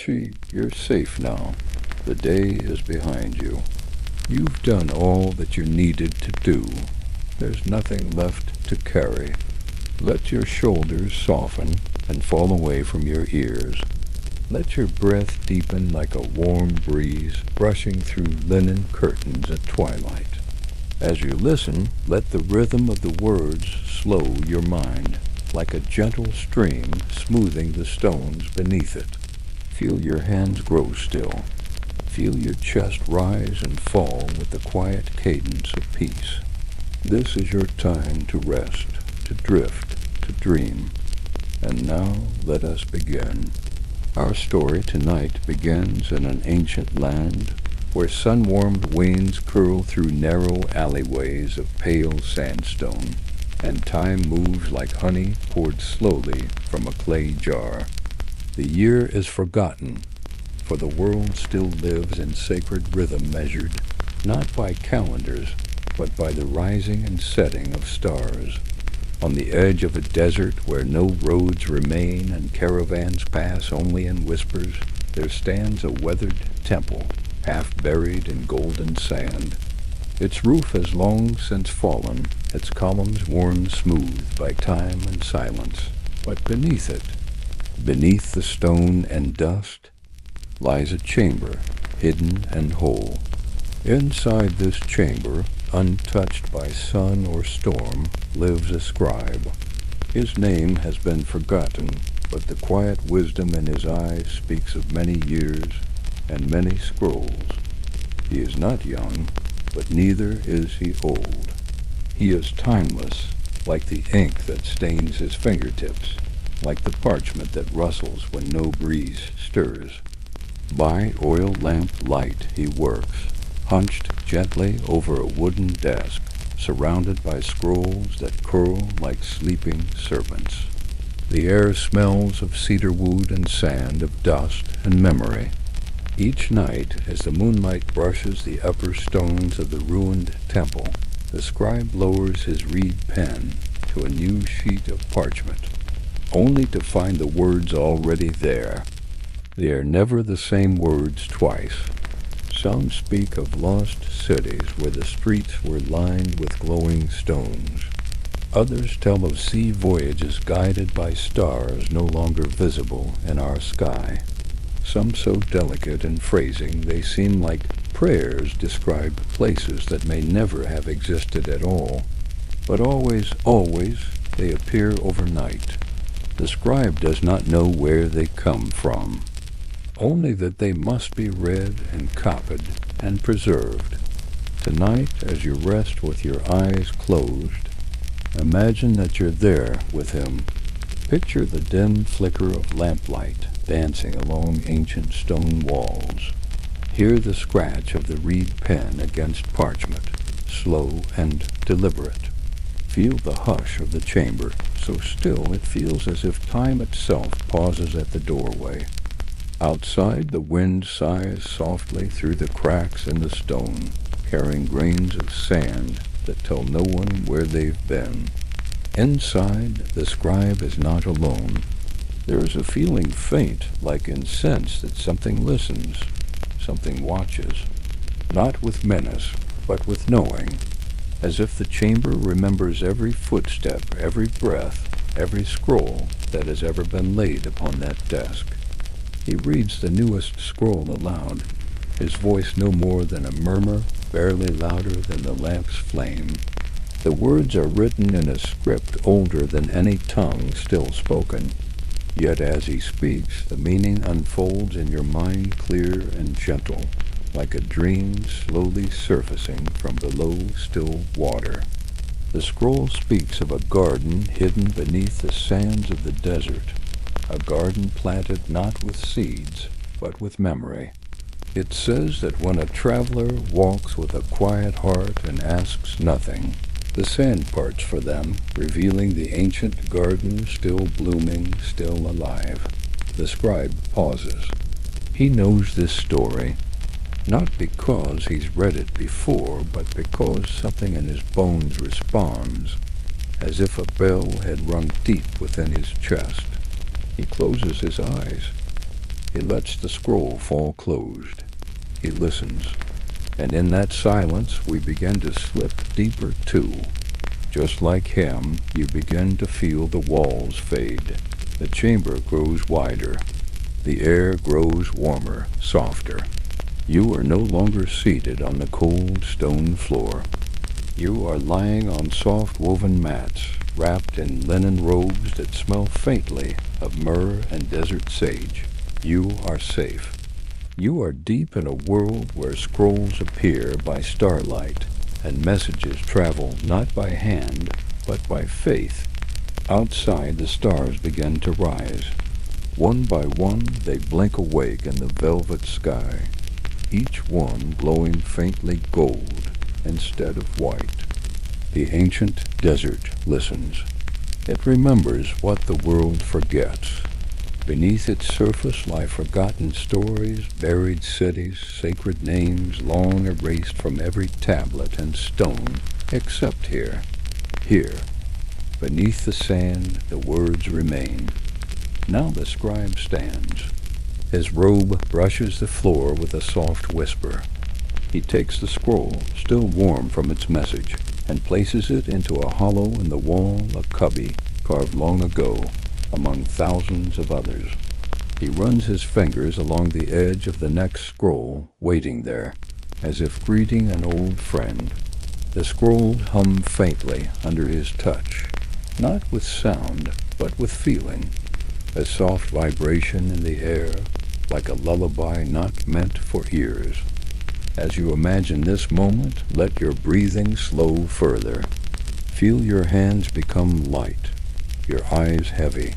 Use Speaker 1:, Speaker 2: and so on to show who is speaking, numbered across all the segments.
Speaker 1: See, you're safe now. The day is behind you. You've done all that you needed to do. There's nothing left to carry. Let your shoulders soften and fall away from your ears. Let your breath deepen like a warm breeze brushing through linen curtains at twilight. As you listen, let the rhythm of the words slow your mind, like a gentle stream smoothing the stones beneath it. Feel your hands grow still. Feel your chest rise and fall with the quiet cadence of peace. This is your time to rest, to drift, to dream. And now let us begin. Our story tonight begins in an ancient land where sun-warmed wains curl through narrow alleyways of pale sandstone, and time moves like honey poured slowly from a clay jar. The year is forgotten, for the world still lives in sacred rhythm measured, not by calendars, but by the rising and setting of stars. On the edge of a desert where no roads remain and caravans pass only in whispers, there stands a weathered temple, half buried in golden sand. Its roof has long since fallen, its columns worn smooth by time and silence. But beneath it, beneath the stone and dust, lies a chamber, hidden and whole. Inside this chamber, untouched by sun or storm, lives a scribe. His name has been forgotten, but the quiet wisdom in his eyes speaks of many years and many scrolls. He is not young, but neither is he old. He is timeless, like the ink that stains his fingertips, like the parchment that rustles when no breeze stirs. By oil lamp light he works, hunched gently over a wooden desk, surrounded by scrolls that curl like sleeping serpents. The air smells of cedar wood and sand, of dust and memory. Each night, as the moonlight brushes the upper stones of the ruined temple, the scribe lowers his reed pen to a new sheet of parchment, only to find the words already there. They are never the same words twice. Some speak of lost cities where the streets were lined with glowing stones. Others tell of sea voyages guided by stars no longer visible in our sky. Some so delicate in phrasing they seem like prayers describe places that may never have existed at all. But always, always, they appear overnight. The scribe does not know where they come from, only that they must be read and copied and preserved. Tonight, as you rest with your eyes closed, imagine that you're there with him. Picture the dim flicker of lamplight dancing along ancient stone walls. Hear the scratch of the reed pen against parchment, slow and deliberate. Feel the hush of the chamber, so still it feels as if time itself pauses at the doorway. Outside, the wind sighs softly through the cracks in the stone, carrying grains of sand that tell no one where they've been. Inside, the scribe is not alone. There is a feeling faint, like in sense that something listens, something watches, not with menace, but with knowing, as if the chamber remembers every footstep, every breath, every scroll that has ever been laid upon that desk. He reads the newest scroll aloud, his voice no more than a murmur, barely louder than the lamp's flame. The words are written in a script older than any tongue still spoken, yet as he speaks, the meaning unfolds in your mind clear and gentle, like a dream slowly surfacing from below still water. The scroll speaks of a garden hidden beneath the sands of the desert, a garden planted not with seeds, but with memory. It says that when a traveler walks with a quiet heart and asks nothing, the sand parts for them, revealing the ancient garden still blooming, still alive. The scribe pauses. He knows this story, not because he's read it before, but because something in his bones responds, as if a bell had rung deep within his chest. He closes his eyes. He lets the scroll fall closed. He listens. And in that silence, we begin to slip deeper too. Just like him, you begin to feel the walls fade. The chamber grows wider. The air grows warmer, softer. You are no longer seated on the cold stone floor. You are lying on soft woven mats, wrapped in linen robes that smell faintly of myrrh and desert sage. You are safe. You are deep in a world where scrolls appear by starlight, and messages travel not by hand, but by faith. Outside, the stars begin to rise. One by one, they blink awake in the velvet sky, each one glowing faintly gold instead of white. The ancient desert listens. It remembers what the world forgets. Beneath its surface lie forgotten stories, buried cities, sacred names long erased from every tablet and stone, except here. Here, beneath the sand, the words remain. Now the scribe stands. His robe brushes the floor with a soft whisper. He takes the scroll, still warm from its message, and places it into a hollow in the wall, a cubby carved long ago among thousands of others. He runs his fingers along the edge of the next scroll, waiting there, as if greeting an old friend. The scroll hummed faintly under his touch, not with sound, but with feeling, a soft vibration in the air, like a lullaby not meant for ears. As you imagine this moment, let your breathing slow further. Feel your hands become light, your eyes heavy.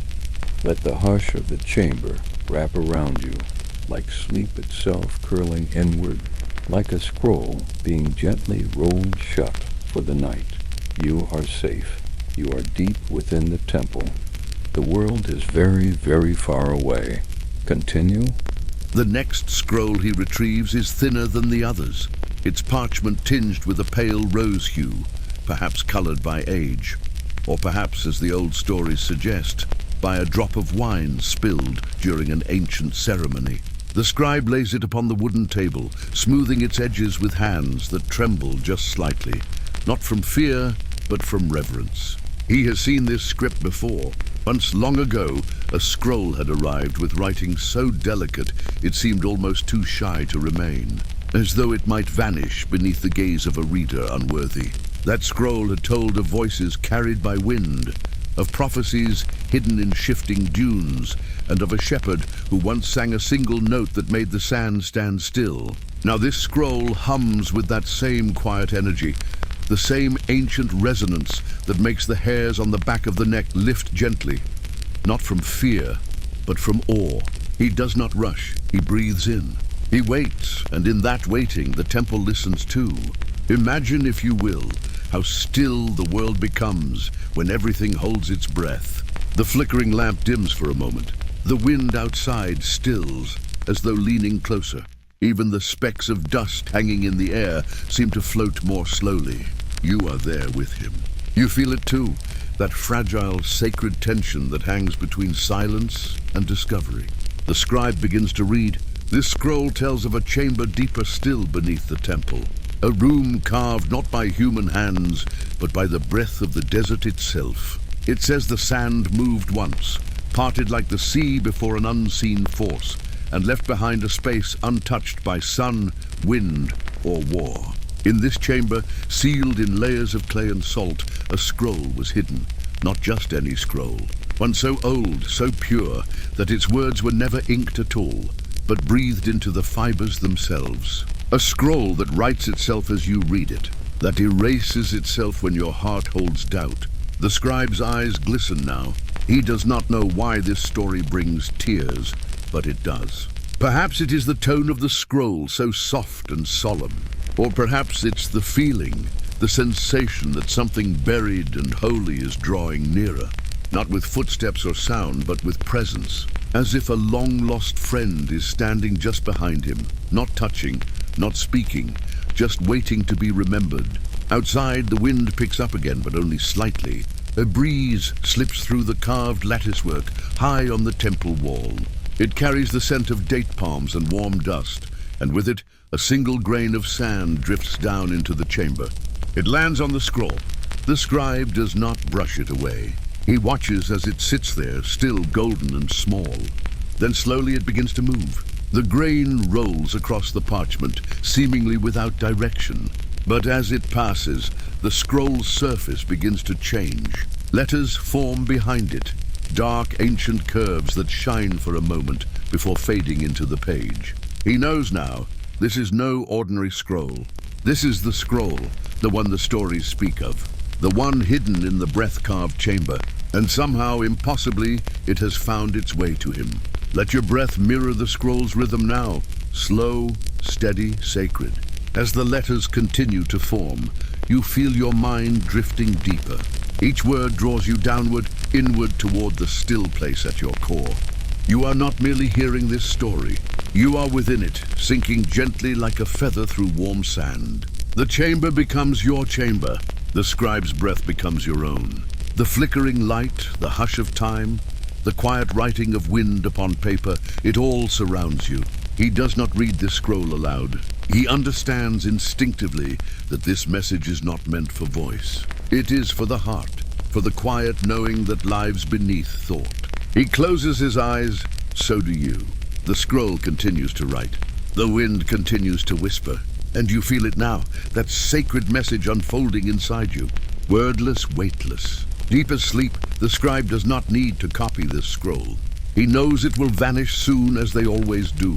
Speaker 1: Let the hush of the chamber wrap around you, like sleep itself curling inward, like a scroll being gently rolled shut for the night. You are safe. You are deep within the temple. The world is very, very far away. Continue.
Speaker 2: The next scroll he retrieves is thinner than the others, its parchment tinged with a pale rose hue, perhaps colored by age, or perhaps, as the old stories suggest, by a drop of wine spilled during an ancient ceremony. The scribe lays it upon the wooden table, smoothing its edges with hands that tremble just slightly, not from fear, but from reverence. He has seen this script before. Once long ago, a scroll had arrived with writing so delicate it seemed almost too shy to remain, as though it might vanish beneath the gaze of a reader unworthy. That scroll had told of voices carried by wind, of prophecies hidden in shifting dunes, and of a shepherd who once sang a single note that made the sand stand still. Now this scroll hums with that same quiet energy, the same ancient resonance that makes the hairs on the back of the neck lift gently, not from fear, but from awe. He does not rush, he breathes in. He waits, and in that waiting, the temple listens too. Imagine, if you will, how still the world becomes when everything holds its breath. The flickering lamp dims for a moment. The wind outside stills, as though leaning closer. Even the specks of dust hanging in the air seem to float more slowly. You are there with him. You feel it too, that fragile, sacred tension that hangs between silence and discovery. The scribe begins to read. This scroll tells of a chamber deeper still beneath the temple. A room carved not by human hands, but by the breath of the desert itself. It says the sand moved once, parted like the sea before an unseen force, and left behind a space untouched by sun, wind, or war. In this chamber, sealed in layers of clay and salt, a scroll was hidden. Not just any scroll, one so old, so pure, that its words were never inked at all, but breathed into the fibers themselves. A scroll that writes itself as you read it, that erases itself when your heart holds doubt. The scribe's eyes glisten now. He does not know why this story brings tears, but it does. Perhaps it is the tone of the scroll, so soft and solemn. Or perhaps it's the feeling, the sensation that something buried and holy is drawing nearer. Not with footsteps or sound, but with presence. As if a long-lost friend is standing just behind him, not touching, not speaking, just waiting to be remembered. Outside, the wind picks up again, but only slightly. A breeze slips through the carved latticework high on the temple wall. It carries the scent of date palms and warm dust, and with it, a single grain of sand drifts down into the chamber. It lands on the scroll. The scribe does not brush it away. He watches as it sits there, still golden and small. Then slowly it begins to move. The grain rolls across the parchment, seemingly without direction. But as it passes, the scroll's surface begins to change. Letters form behind it, dark ancient curves that shine for a moment before fading into the page. He knows now, this is no ordinary scroll. This is the scroll, the one the stories speak of. The one hidden in the breath-carved chamber, and somehow, impossibly, it has found its way to him. Let your breath mirror the scroll's rhythm now, slow, steady, sacred. As the letters continue to form, you feel your mind drifting deeper. Each word draws you downward, inward toward the still place at your core. You are not merely hearing this story. You are within it, sinking gently like a feather through warm sand. The chamber becomes your chamber. The scribe's breath becomes your own. The flickering light, the hush of time, the quiet writing of wind upon paper, it all surrounds you. He does not read this scroll aloud. He understands instinctively that this message is not meant for voice. It is for the heart, for the quiet knowing that lives beneath thought. He closes his eyes, so do you. The scroll continues to write. The wind continues to whisper. And you feel it now, that sacred message unfolding inside you. Wordless, weightless. Deep as sleep, the scribe does not need to copy this scroll. He knows it will vanish soon, as they always do.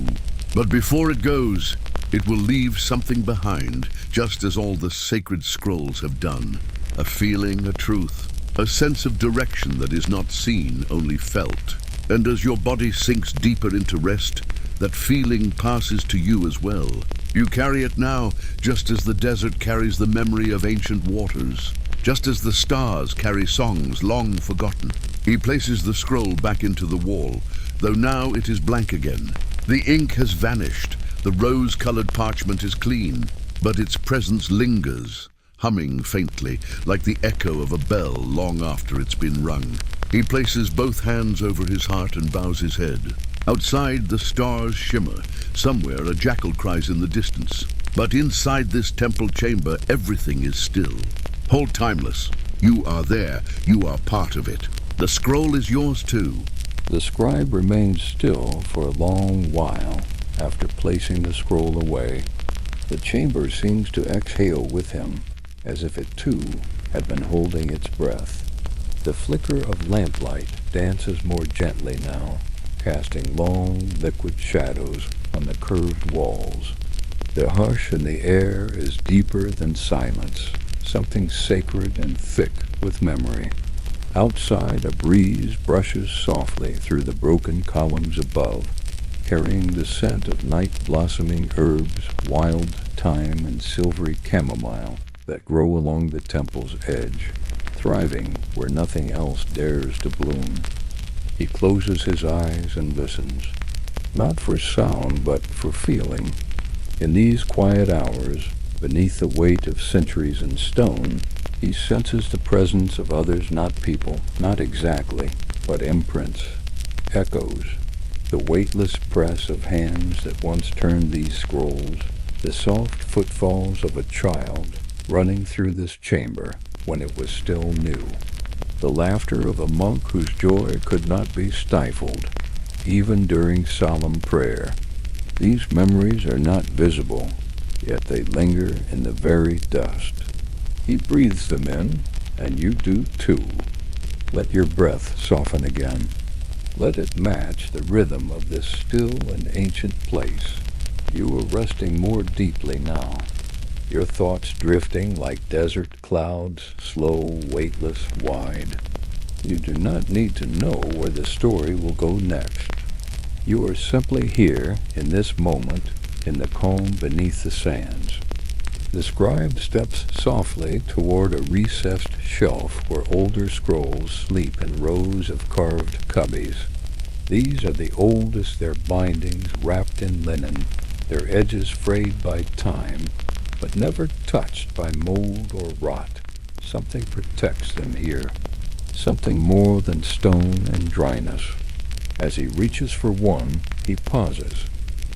Speaker 2: But before it goes, it will leave something behind, just as all the sacred scrolls have done. A feeling, a truth, a sense of direction that is not seen, only felt. And as your body sinks deeper into rest, that feeling passes to you as well. You carry it now, just as the desert carries the memory of ancient waters, just as the stars carry songs long forgotten. He places the scroll back into the wall, though now it is blank again. The ink has vanished, the rose-colored parchment is clean, but its presence lingers, humming faintly, like the echo of a bell long after it's been rung. He places both hands over his heart and bows his head. Outside, the stars shimmer. Somewhere, a jackal cries in the distance. But inside this temple chamber, everything is still. Hold timeless. You are there. You are part of it. The scroll is yours too.
Speaker 1: The scribe remained still for a long while after placing the scroll away. The chamber seems to exhale with him, as if it too had been holding its breath. The flicker of lamplight dances more gently now, casting long, liquid shadows on the curved walls. The hush in the air is deeper than silence, something sacred and thick with memory. Outside, a breeze brushes softly through the broken columns above, carrying the scent of night-blossoming herbs, wild thyme, and silvery chamomile that grow along the temple's edge, thriving where nothing else dares to bloom. He closes his eyes and listens, not for sound, but for feeling. In these quiet hours, beneath the weight of centuries in stone, he senses the presence of others, not people, not exactly, but imprints, echoes, the weightless press of hands that once turned these scrolls, the soft footfalls of a child running through this chamber when it was still new, the laughter of a monk whose joy could not be stifled, even during solemn prayer. These memories are not visible, yet they linger in the very dust. He breathes them in, and you do too. Let your breath soften again. Let it match the rhythm of this still and ancient place. You are resting more deeply now, your thoughts drifting like desert clouds, slow, weightless, wide. You do not need to know where the story will go next. You are simply here, in this moment, in the calm beneath the sands. The scribe steps softly toward a recessed shelf where older scrolls sleep in rows of carved cubbies. These are the oldest, their bindings wrapped in linen, their edges frayed by time, but never touched by mold or rot. Something protects them here, something more than stone and dryness. As he reaches for one, he pauses.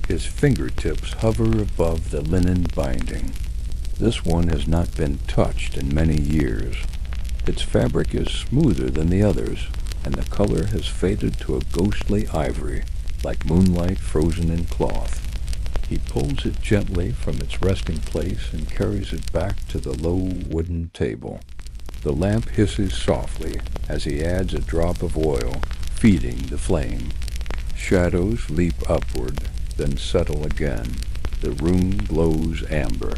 Speaker 1: His fingertips hover above the linen binding. This one has not been touched in many years. Its fabric is smoother than the others, and the color has faded to a ghostly ivory, like moonlight frozen in cloth. He pulls it gently from its resting place and carries it back to the low wooden table. The lamp hisses softly as he adds a drop of oil, feeding the flame. Shadows leap upward, then settle again. The room glows amber.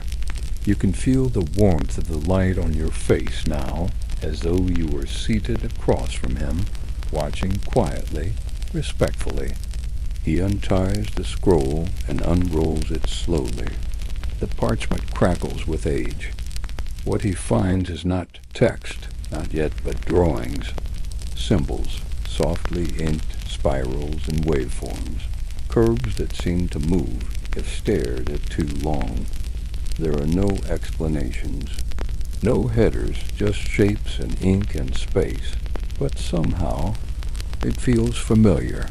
Speaker 1: You can feel the warmth of the light on your face now, as though you were seated across from him, watching quietly, respectfully. He unties the scroll and unrolls it slowly. The parchment crackles with age. What he finds is not text, not yet, but drawings, symbols, softly inked spirals and waveforms, curves that seem to move if stared at too long. There are no explanations, no headers, just shapes and ink and space, but somehow it feels familiar,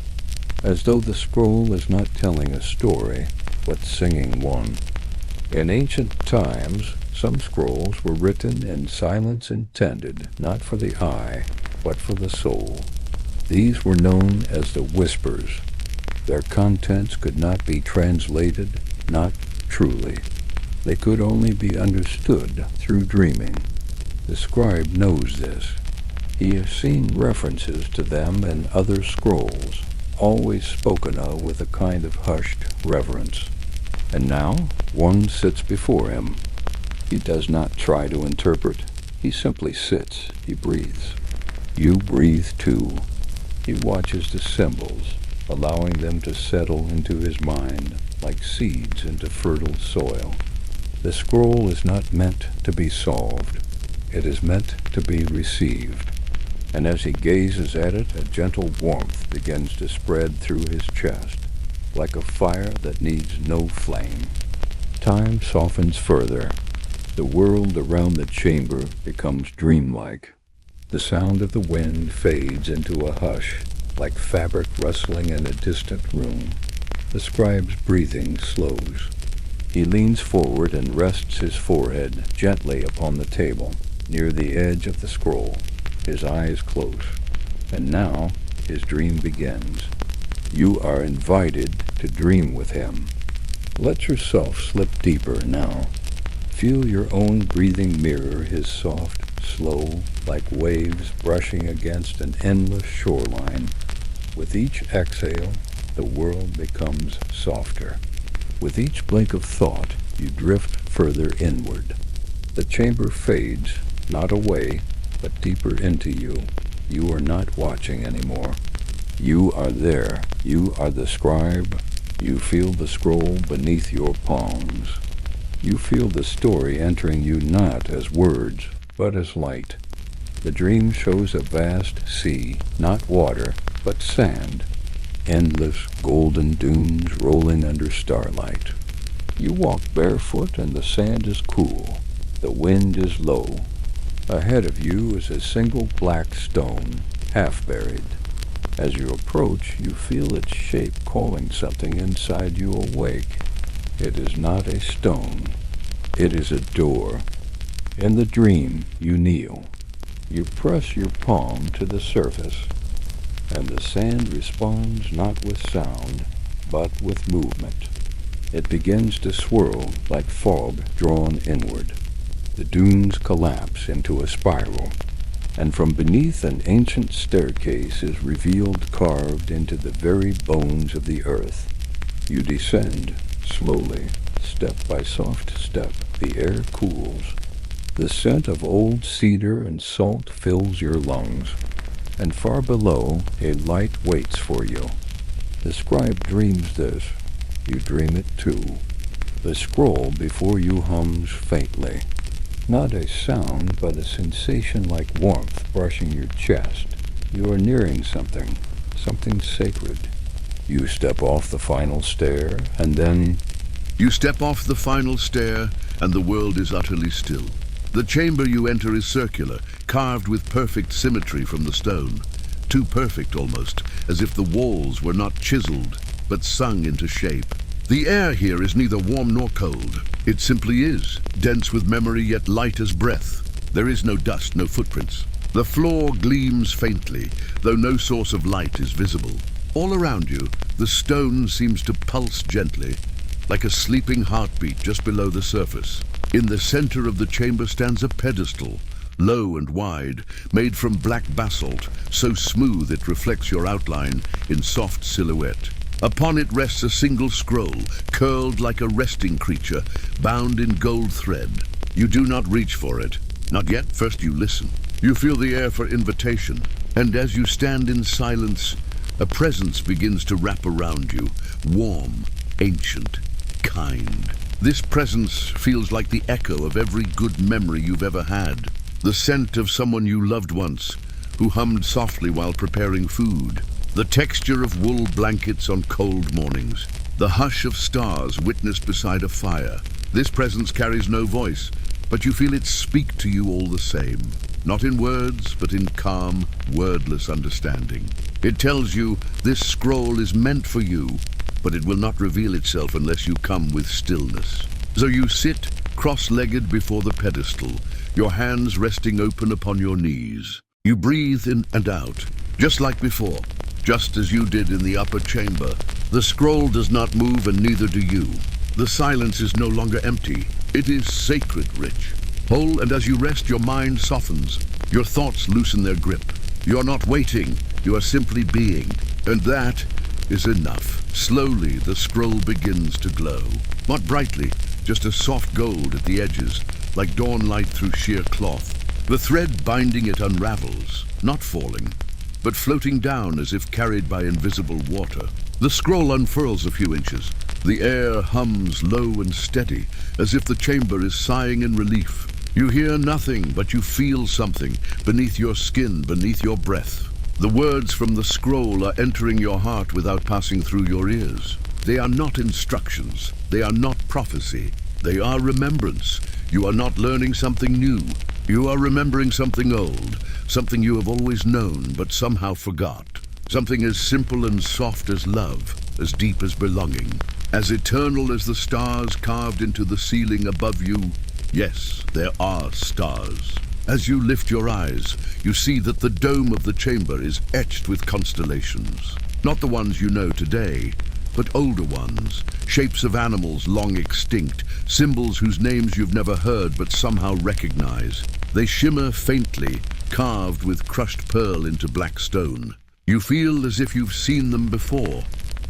Speaker 1: as though the scroll is not telling a story, but singing one. In ancient times, some scrolls were written in silence intended, not for the eye, but for the soul. These were known as the whispers. Their contents could not be translated, not truly. They could only be understood through dreaming. The scribe knows this. He has seen references to them in other scrolls, always spoken of with a kind of hushed reverence. And now one sits before him. He does not try to interpret. He simply sits. He breathes. You breathe too. He watches the symbols, allowing them to settle into his mind like seeds into fertile soil. The scroll is not meant to be solved. It is meant to be received. And as he gazes at it, a gentle warmth begins to spread through his chest, like a fire that needs no flame. Time softens further. The world around the chamber becomes dreamlike. The sound of the wind fades into a hush, like fabric rustling in a distant room. The scribe's breathing slows. He leans forward and rests his forehead gently upon the table, near the edge of the scroll, his eyes close. And now his dream begins. You are invited to dream with him. Let yourself slip deeper now. Feel your own breathing mirror his soft, slow, like waves brushing against an endless shoreline. With each exhale, the world becomes softer. With each blink of thought, you drift further inward. The chamber fades, not away, but deeper into you. You are not watching anymore. You are there. You are the scribe. You feel the scroll beneath your palms. You feel the story entering you not as words, but as light. The dream shows a vast sea, not water, but sand. Endless golden dunes rolling under starlight. You walk barefoot and the sand is cool. The wind is low. Ahead of you is a single black stone, half buried. As you approach, you feel its shape calling something inside you awake. It is not a stone. It is a door. In the dream, you kneel. You press your palm to the surface, and the sand responds not with sound, but with movement. It begins to swirl like fog drawn inward. The dunes collapse into a spiral, and from beneath an ancient staircase is revealed carved into the very bones of the earth. You descend, slowly, step by soft step. The air cools. The scent of old cedar and salt fills your lungs, and far below a light waits for you. The scribe dreams this. You dream it too. The scroll before you hums faintly. Not a sound, but a sensation like warmth brushing your chest. You are nearing something sacred. You step off the final stair, and then...
Speaker 2: You step off the final stair, and the world is utterly still. The chamber you enter is circular, carved with perfect symmetry from the stone. too perfect almost, as if the walls were not chiseled, but sung into shape. The air here is neither warm nor cold. It simply is, dense with memory yet light as breath. There is no dust, no footprints. The floor gleams faintly, though no source of light is visible. All around you, the stone seems to pulse gently, like a sleeping heartbeat just below the surface. In the center of the chamber stands a pedestal, low and wide, made from black basalt, so smooth it reflects your outline in soft silhouette. Upon it rests a single scroll, curled like a resting creature, bound in gold thread. You do not reach for it. Not yet. First you listen. You feel the air for invitation, and as you stand in silence, a presence begins to wrap around you, warm, ancient, kind. This presence feels like the echo of every good memory you've ever had. The scent of someone you loved once, who hummed softly while preparing food. The texture of wool blankets on cold mornings. The hush of stars witnessed beside a fire. This presence carries no voice, but you feel it speak to you all the same. Not in words, but in calm, wordless understanding. It tells you this scroll is meant for you, but it will not reveal itself unless you come with stillness. So you sit cross-legged before the pedestal, your hands resting open upon your knees. You breathe in and out, just like before, just as you did in the upper chamber. The scroll does not move, and neither do you. The silence is no longer empty. It is sacred rich. Whole, and as you rest, your mind softens. Your thoughts loosen their grip. You are not waiting, you are simply being. And that is enough. Slowly, the scroll begins to glow. Not brightly, just a soft gold at the edges, like dawn light through sheer cloth. The thread binding it unravels, not falling, but floating down as if carried by invisible water. The scroll unfurls a few inches. The air hums low and steady, as if the chamber is sighing in relief. You hear nothing, but you feel something, beneath your skin, beneath your breath. The words from the scroll are entering your heart without passing through your ears. They are not instructions. They are not prophecy. They are remembrance. You are not learning something new. You are remembering something old, something you have always known but somehow forgot. Something as simple and soft as love, as deep as belonging, as eternal as the stars carved into the ceiling above you. Yes, there are stars. As you lift your eyes, you see that the dome of the chamber is etched with constellations. Not the ones you know today, but older ones, shapes of animals long extinct, symbols whose names you've never heard but somehow recognize. They shimmer faintly, carved with crushed pearl into black stone. You feel as if you've seen them before,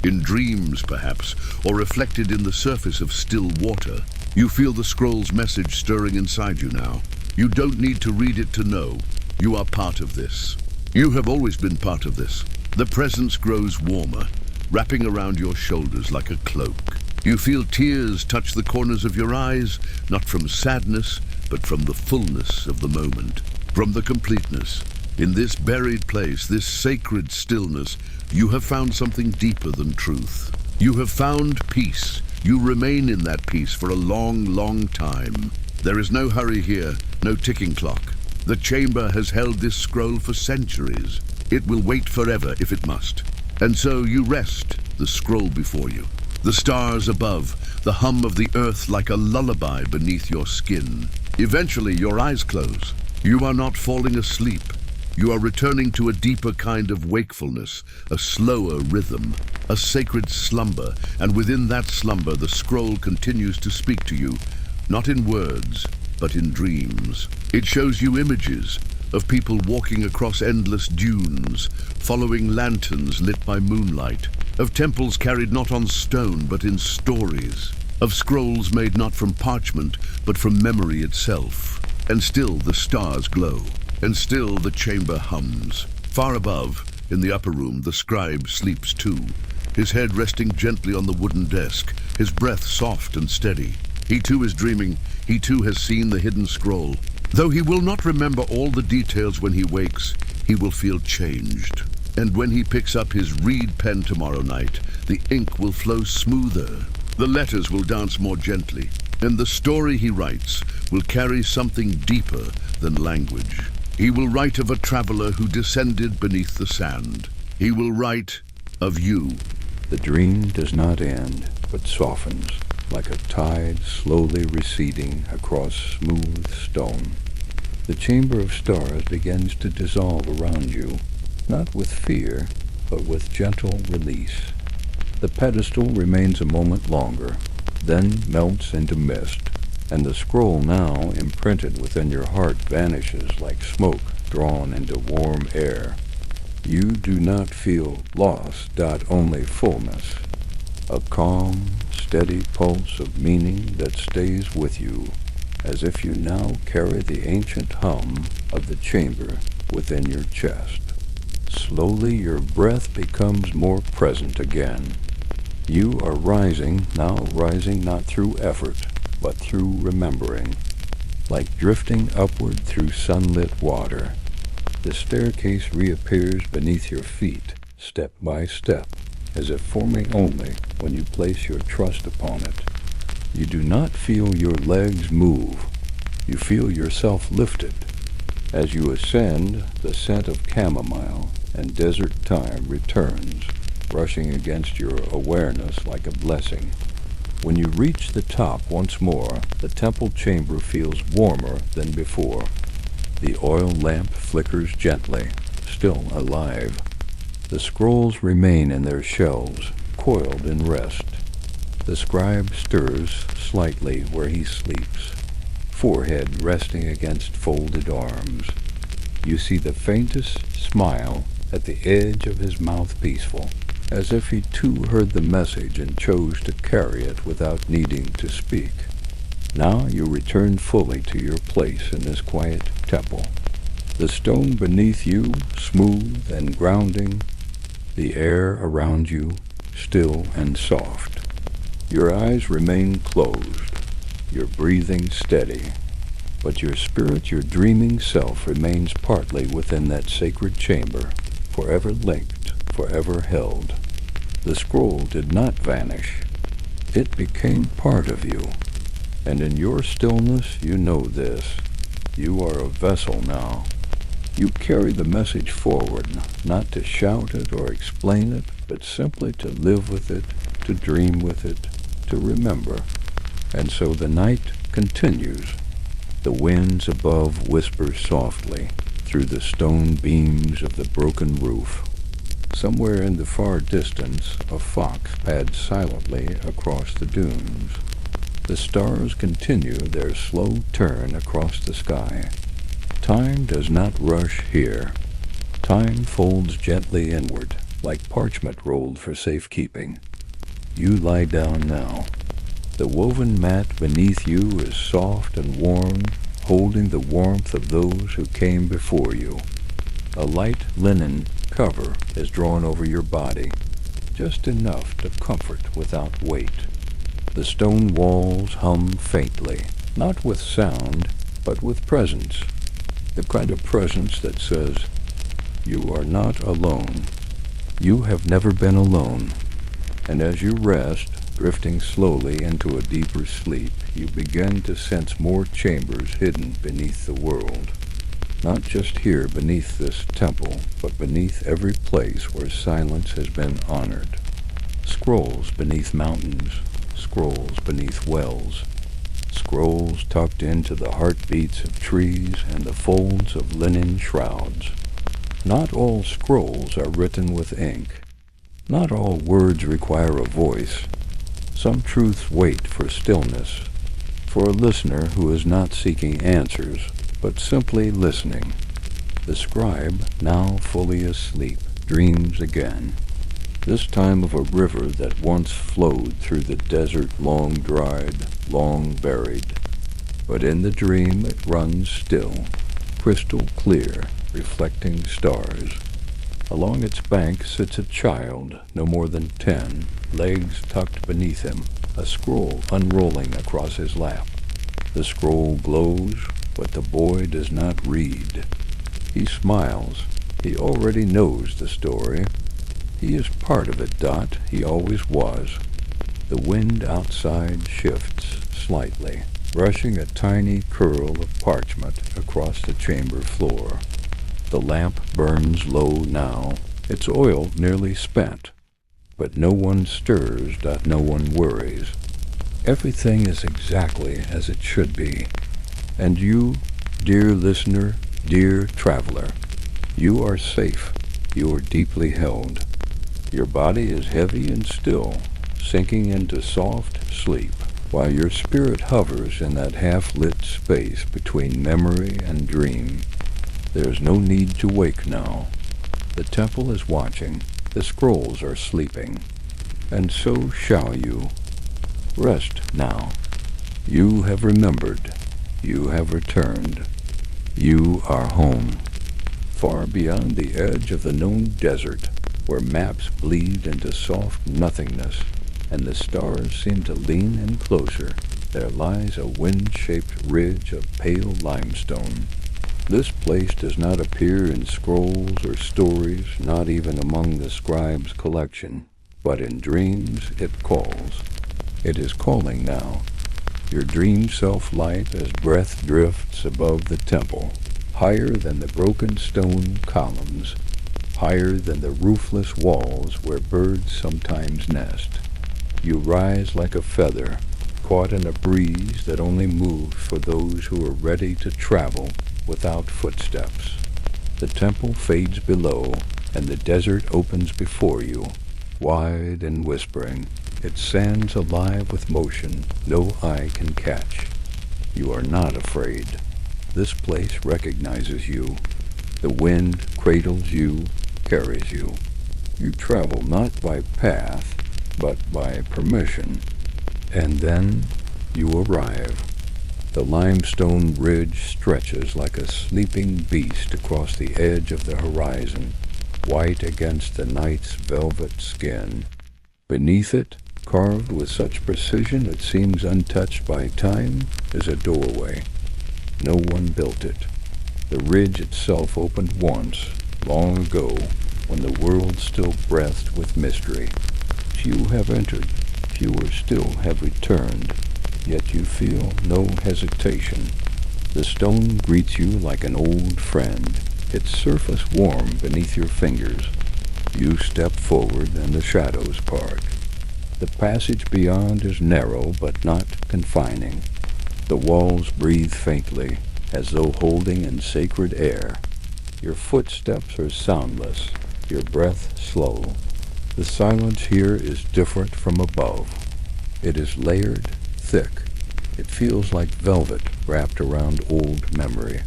Speaker 2: in dreams perhaps, or reflected in the surface of still water. You feel the scroll's message stirring inside you now. You don't need to read it to know. You are part of this. You have always been part of this. The presence grows warmer, wrapping around your shoulders like a cloak. You feel tears touch the corners of your eyes, not from sadness, but from the fullness of the moment, from the completeness. In this buried place, this sacred stillness, you have found something deeper than truth. You have found peace. You remain in that peace for a long, long time. There is no hurry here, no ticking clock. The chamber has held this scroll for centuries. It will wait forever if it must. And so you rest, the scroll before you. The stars above, the hum of the earth like a lullaby beneath your skin. Eventually your eyes close. You are not falling asleep. You are returning to a deeper kind of wakefulness, a slower rhythm, a sacred slumber, and within that slumber the scroll continues to speak to you, not in words, but in dreams. It shows you images of people walking across endless dunes, following lanterns lit by moonlight, of temples carried not on stone but in stories, of scrolls made not from parchment but from memory itself. And still the stars glow, and still the chamber hums. Far above, in the upper room, the scribe sleeps too, his head resting gently on the wooden desk, his breath soft and steady. He too is dreaming. He too has seen the hidden scroll. Though he will not remember all the details when he wakes, he will feel changed. And when he picks up his reed pen tomorrow night, the ink will flow smoother. The letters will dance more gently. And the story he writes will carry something deeper than language. He will write of a traveler who descended beneath the sand. He will write of you.
Speaker 1: The dream does not end, but softens, like a tide slowly receding across smooth stone. The chamber of stars begins to dissolve around you, not with fear, but with gentle release. The pedestal remains a moment longer, then melts into mist, and the scroll now imprinted within your heart vanishes like smoke drawn into warm air. You do not feel loss, only fullness, a calm, steady pulse of meaning that stays with you, as if you now carry the ancient hum of the chamber within your chest. Slowly your breath becomes more present again. You are rising not through effort, but through remembering, like drifting upward through sunlit water. The staircase reappears beneath your feet, step by step, as if forming only when you place your trust upon it. You do not feel your legs move. You feel yourself lifted. As you ascend, the scent of chamomile and desert thyme returns, brushing against your awareness like a blessing. When you reach the top once more, the temple chamber feels warmer than before. The oil lamp flickers gently, still alive. The scrolls remain in their shelves, coiled in rest. The scribe stirs slightly where he sleeps, forehead resting against folded arms. You see the faintest smile at the edge of his mouth peaceful, as if he too heard the message and chose to carry it without needing to speak. Now you return fully to your place in this quiet temple. The stone beneath you, smooth and grounding, the air around you, still and soft. Your eyes remain closed, your breathing steady, but your spirit, your dreaming self, remains partly within that sacred chamber, forever linked, forever held. The scroll did not vanish. It became part of you. And in your stillness, you know this. You are a vessel now. You carry the message forward, not to shout it or explain it, but simply to live with it, to dream with it, to remember. And so the night continues. The winds above whisper softly through the stone beams of the broken roof. Somewhere in the far distance, a fox pads silently across the dunes. The stars continue their slow turn across the sky. Time does not rush here. Time folds gently inward, like parchment rolled for safekeeping. You lie down now. The woven mat beneath you is soft and warm, holding the warmth of those who came before you. A light linen cover is drawn over your body, just enough to comfort without weight. The stone walls hum faintly, not with sound, but with presence. The kind of presence that says, you are not alone. You have never been alone. And as you rest, drifting slowly into a deeper sleep, you begin to sense more chambers hidden beneath the world. Not just here beneath this temple, but beneath every place where silence has been honored. Scrolls beneath mountains, scrolls beneath wells, scrolls tucked into the heartbeats of trees and the folds of linen shrouds. Not all scrolls are written with ink. Not all words require a voice. Some truths wait for stillness, for a listener who is not seeking answers, but simply listening. The scribe, now fully asleep, dreams again, this time of a river that once flowed through the desert, long dried, long buried. But in the dream it runs still, crystal clear, reflecting stars. Along its bank sits a child, no more than 10, legs tucked beneath him, a scroll unrolling across his lap. The scroll glows, but the boy does not read. He smiles. He already knows the story. He is part of it, Dot. He always was. The wind outside shifts slightly. brushing a tiny curl of parchment across the chamber floor. The lamp burns low now, its oil nearly spent. But no one stirs, no one worries. Everything is exactly as it should be. And you, dear listener, dear traveler, you are safe. You are deeply held. Your body is heavy and still, sinking into soft sleep, while your spirit hovers in that half-lit space between memory and dream. There is no need to wake now. The temple is watching, the scrolls are sleeping, and so shall you. Rest now. You have remembered. You have returned. You are home. Far beyond the edge of the known desert, where maps bleed into soft nothingness, and the stars seem to lean in closer, there lies a wind-shaped ridge of pale limestone. This place does not appear in scrolls or stories, not even among the scribe's collection, but in dreams it calls. It is calling now. Your dream self-light as breath drifts above the temple, higher than the broken stone columns, higher than the roofless walls where birds sometimes nest. You rise like a feather, caught in a breeze that only moves for those who are ready to travel without footsteps. The temple fades below, and the desert opens before you, wide and whispering, its sands alive with motion no eye can catch. You are not afraid. This place recognizes you. The wind cradles you, carries you. You travel not by path, but by permission. And then you arrive. The limestone ridge stretches like a sleeping beast across the edge of the horizon, white against the night's velvet skin. Beneath it, carved with such precision it seems untouched by time, is a doorway. No one built it. The ridge itself opened once, long ago, when the world still breathed with mystery. Few have entered, fewer still have returned, yet you feel no hesitation. The stone greets you like an old friend, its surface warm beneath your fingers. You step forward and the shadows part. The passage beyond is narrow but not confining. The walls breathe faintly, as though holding in sacred air. Your footsteps are soundless, your breath slow. The silence here is different from above. It is layered, thick. It feels like velvet wrapped around old memory.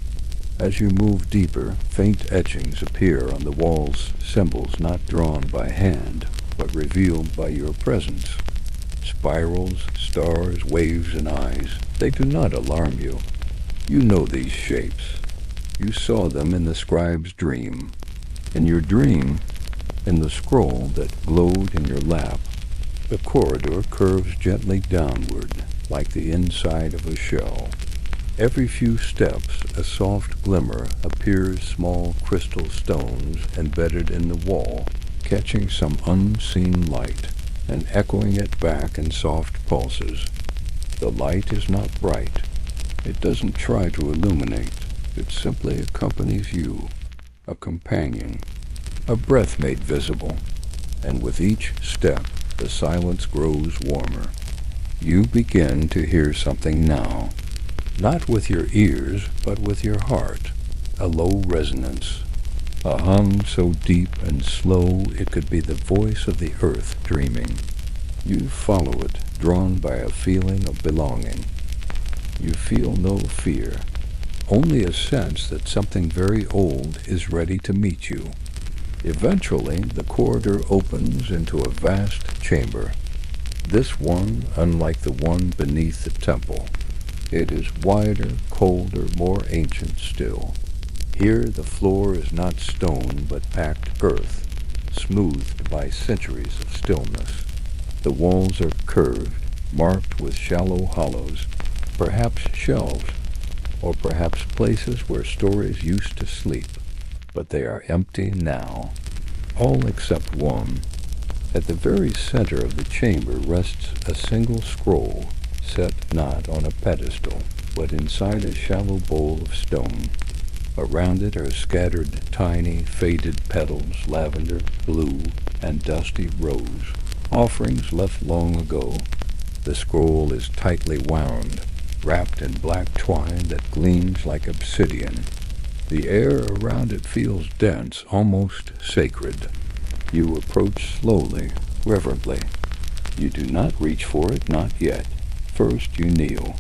Speaker 1: As you move deeper, faint etchings appear on the walls, symbols not drawn by hand, but revealed by your presence. Spirals, stars, waves, and eyes. They do not alarm you. You know these shapes. You saw them in the scribe's dream. In your dream, in the scroll that glowed in your lap, the corridor curves gently downward, like the inside of a shell. Every few steps, a soft glimmer appears, small crystal stones embedded in the wall, catching some unseen light and echoing it back in soft pulses. The light is not bright. It doesn't try to illuminate. It simply accompanies you, a companion, a breath made visible, and with each step the silence grows warmer. You begin to hear something now, not with your ears, but with your heart, a low resonance, a hum so deep and slow it could be the voice of the earth dreaming. You follow it, drawn by a feeling of belonging. You feel no fear, only a sense that something very old is ready to meet you. Eventually, the corridor opens into a vast chamber. This one, unlike the one beneath the temple. It is wider, colder, more ancient still. Here the floor is not stone but packed earth, smoothed by centuries of stillness. The walls are curved, marked with shallow hollows, perhaps shelves, or perhaps places where stories used to sleep, but they are empty now. All except one. At the very center of the chamber rests a single scroll, set not on a pedestal, but inside a shallow bowl of stone. Around it are scattered tiny, faded petals, lavender, blue, and dusty rose, offerings left long ago. The scroll is tightly wound, wrapped in black twine that gleams like obsidian. The air around it feels dense, almost sacred. You approach slowly, reverently. You do not reach for it, not yet. First you kneel.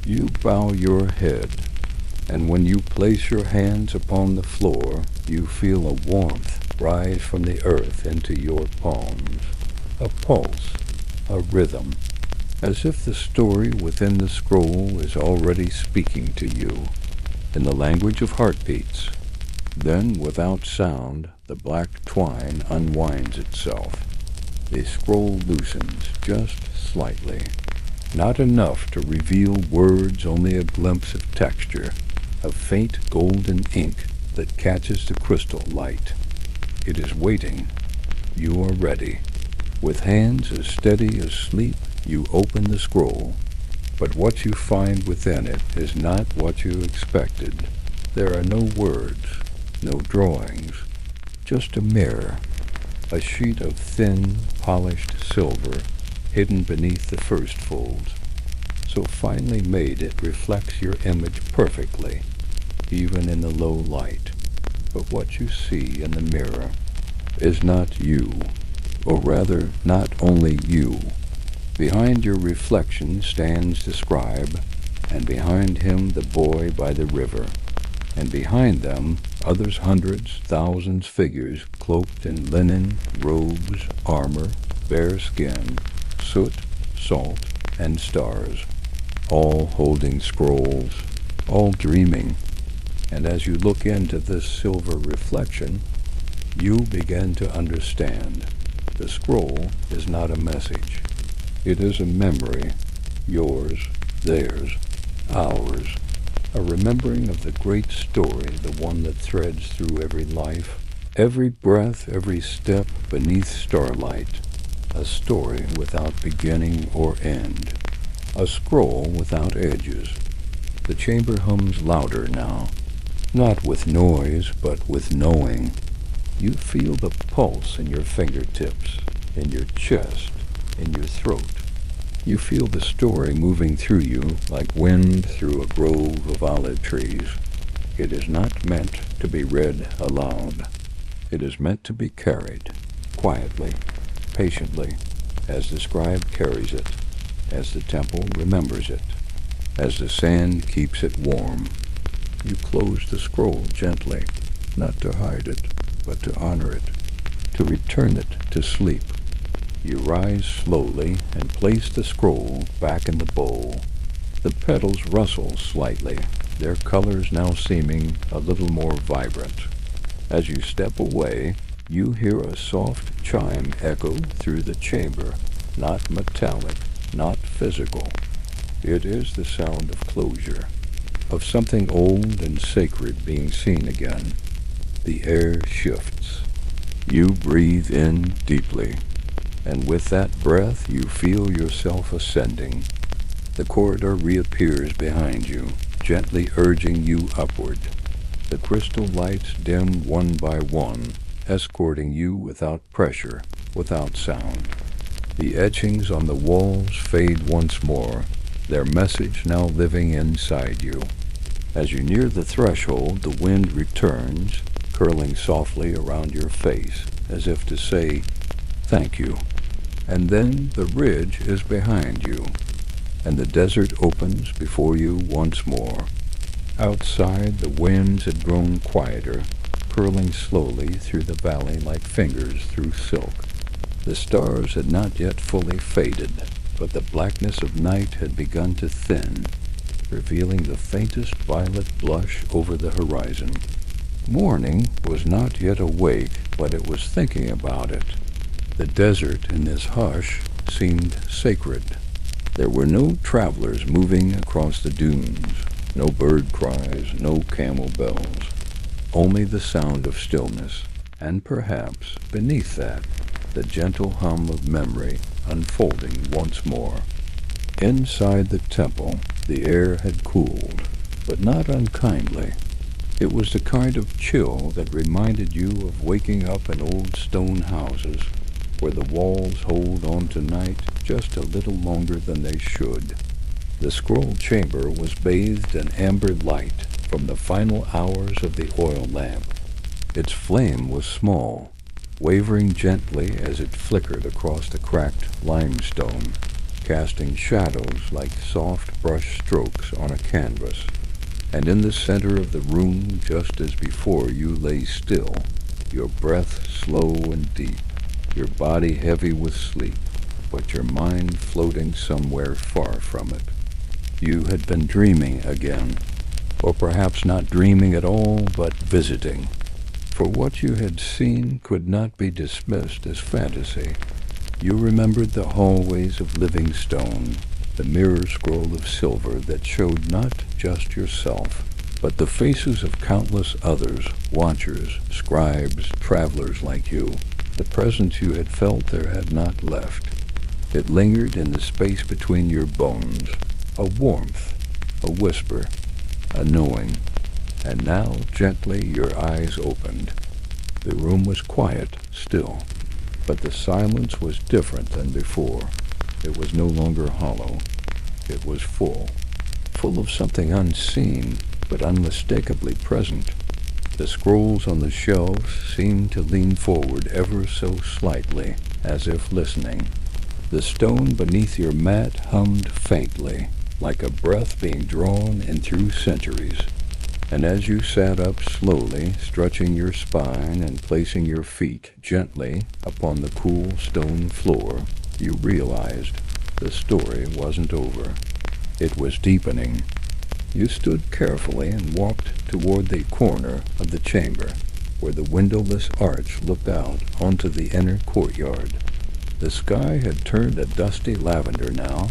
Speaker 1: You bow your head, and when you place your hands upon the floor, you feel a warmth rise from the earth into your palms. A pulse, a rhythm, as if the story within the scroll is already speaking to you, in the language of heartbeats. Then, without sound, the black twine unwinds itself. The scroll loosens just slightly. Not enough to reveal words, only a glimpse of texture, of faint golden ink that catches the crystal light. It is waiting. You are ready. With hands as steady as sleep, you open the scroll. But what you find within it is not what you expected. There are no words, no drawings, just a mirror, a sheet of thin, polished silver hidden beneath the first folds. So finely made it reflects your image perfectly, even in the low light. But what you see in the mirror is not you, or rather, not only you. Behind your reflection stands the scribe, and behind him the boy by the river, and behind them others hundreds, thousands figures cloaked in linen, robes, armor, bare skin, soot, salt, and stars, all holding scrolls, all dreaming. And as you look into this silver reflection, you begin to understand. The scroll is not a message. It is a memory, yours, theirs, ours, a remembering of the great story, the one that threads through every life, every breath, every step beneath starlight, a story without beginning or end, a scroll without edges. The chamber hums louder now, not with noise, but with knowing. You feel the pulse in your fingertips, in your chest, in your throat. You feel the story moving through you like wind through a grove of olive trees. It is not meant to be read aloud. It is meant to be carried, quietly, patiently, as the scribe carries it, as the temple remembers it, as the sand keeps it warm. You close the scroll gently, not to hide it, but to honor it, to return it to sleep. You rise slowly and place the scroll back in the bowl. The petals rustle slightly, their colors now seeming a little more vibrant. As you step away, you hear a soft chime echo through the chamber, not metallic, not physical. It is the sound of closure, of something old and sacred being seen again. The air shifts. You breathe in deeply, and with that breath you feel yourself ascending. The corridor reappears behind you, gently urging you upward. The crystal lights dim one by one, escorting you without pressure, without sound. The etchings on the walls fade once more, their message now living inside you. As you near the threshold, the wind returns, curling softly around your face, as if to say, "Thank you." And then the ridge is behind you, and the desert opens before you once more. Outside, the winds had grown quieter, curling slowly through the valley like fingers through silk. The stars had not yet fully faded, but the blackness of night had begun to thin, revealing the faintest violet blush over the horizon. Morning was not yet awake, but it was thinking about it. The desert in this hush seemed sacred. There were no travelers moving across the dunes, no bird cries, no camel bells, only the sound of stillness, and perhaps, beneath that, the gentle hum of memory unfolding once more. Inside the temple, the air had cooled, but not unkindly. It was the kind of chill that reminded you of waking up in old stone houses, where the walls hold on to night just a little longer than they should. The scroll chamber was bathed in amber light from the final hours of the oil lamp. Its flame was small, wavering gently as it flickered across the cracked limestone, casting shadows like soft brush strokes on a canvas. And in the center of the room, just as before, you lay still, your breath slow and deep, your body heavy with sleep, but your mind floating somewhere far from it. You had been dreaming again, or perhaps not dreaming at all, but visiting. For what you had seen could not be dismissed as fantasy. You remembered the hallways of living stone, the mirror scroll of silver that showed not just yourself, but the faces of countless others, watchers, scribes, travelers like you. The presence you had felt there had not left. It lingered in the space between your bones, a warmth, a whisper, a knowing. And now, gently, your eyes opened. The room was quiet, still, but the silence was different than before. It was no longer hollow. It was full of something unseen, but unmistakably present. The scrolls on the shelves seemed to lean forward ever so slightly, as if listening. The stone beneath your mat hummed faintly, like a breath being drawn in through centuries. And as you sat up slowly, stretching your spine and placing your feet gently upon the cool stone floor, you realized the story wasn't over. It was deepening. You stood carefully and walked toward the corner of the chamber, where the windowless arch looked out onto the inner courtyard. The sky had turned a dusty lavender now,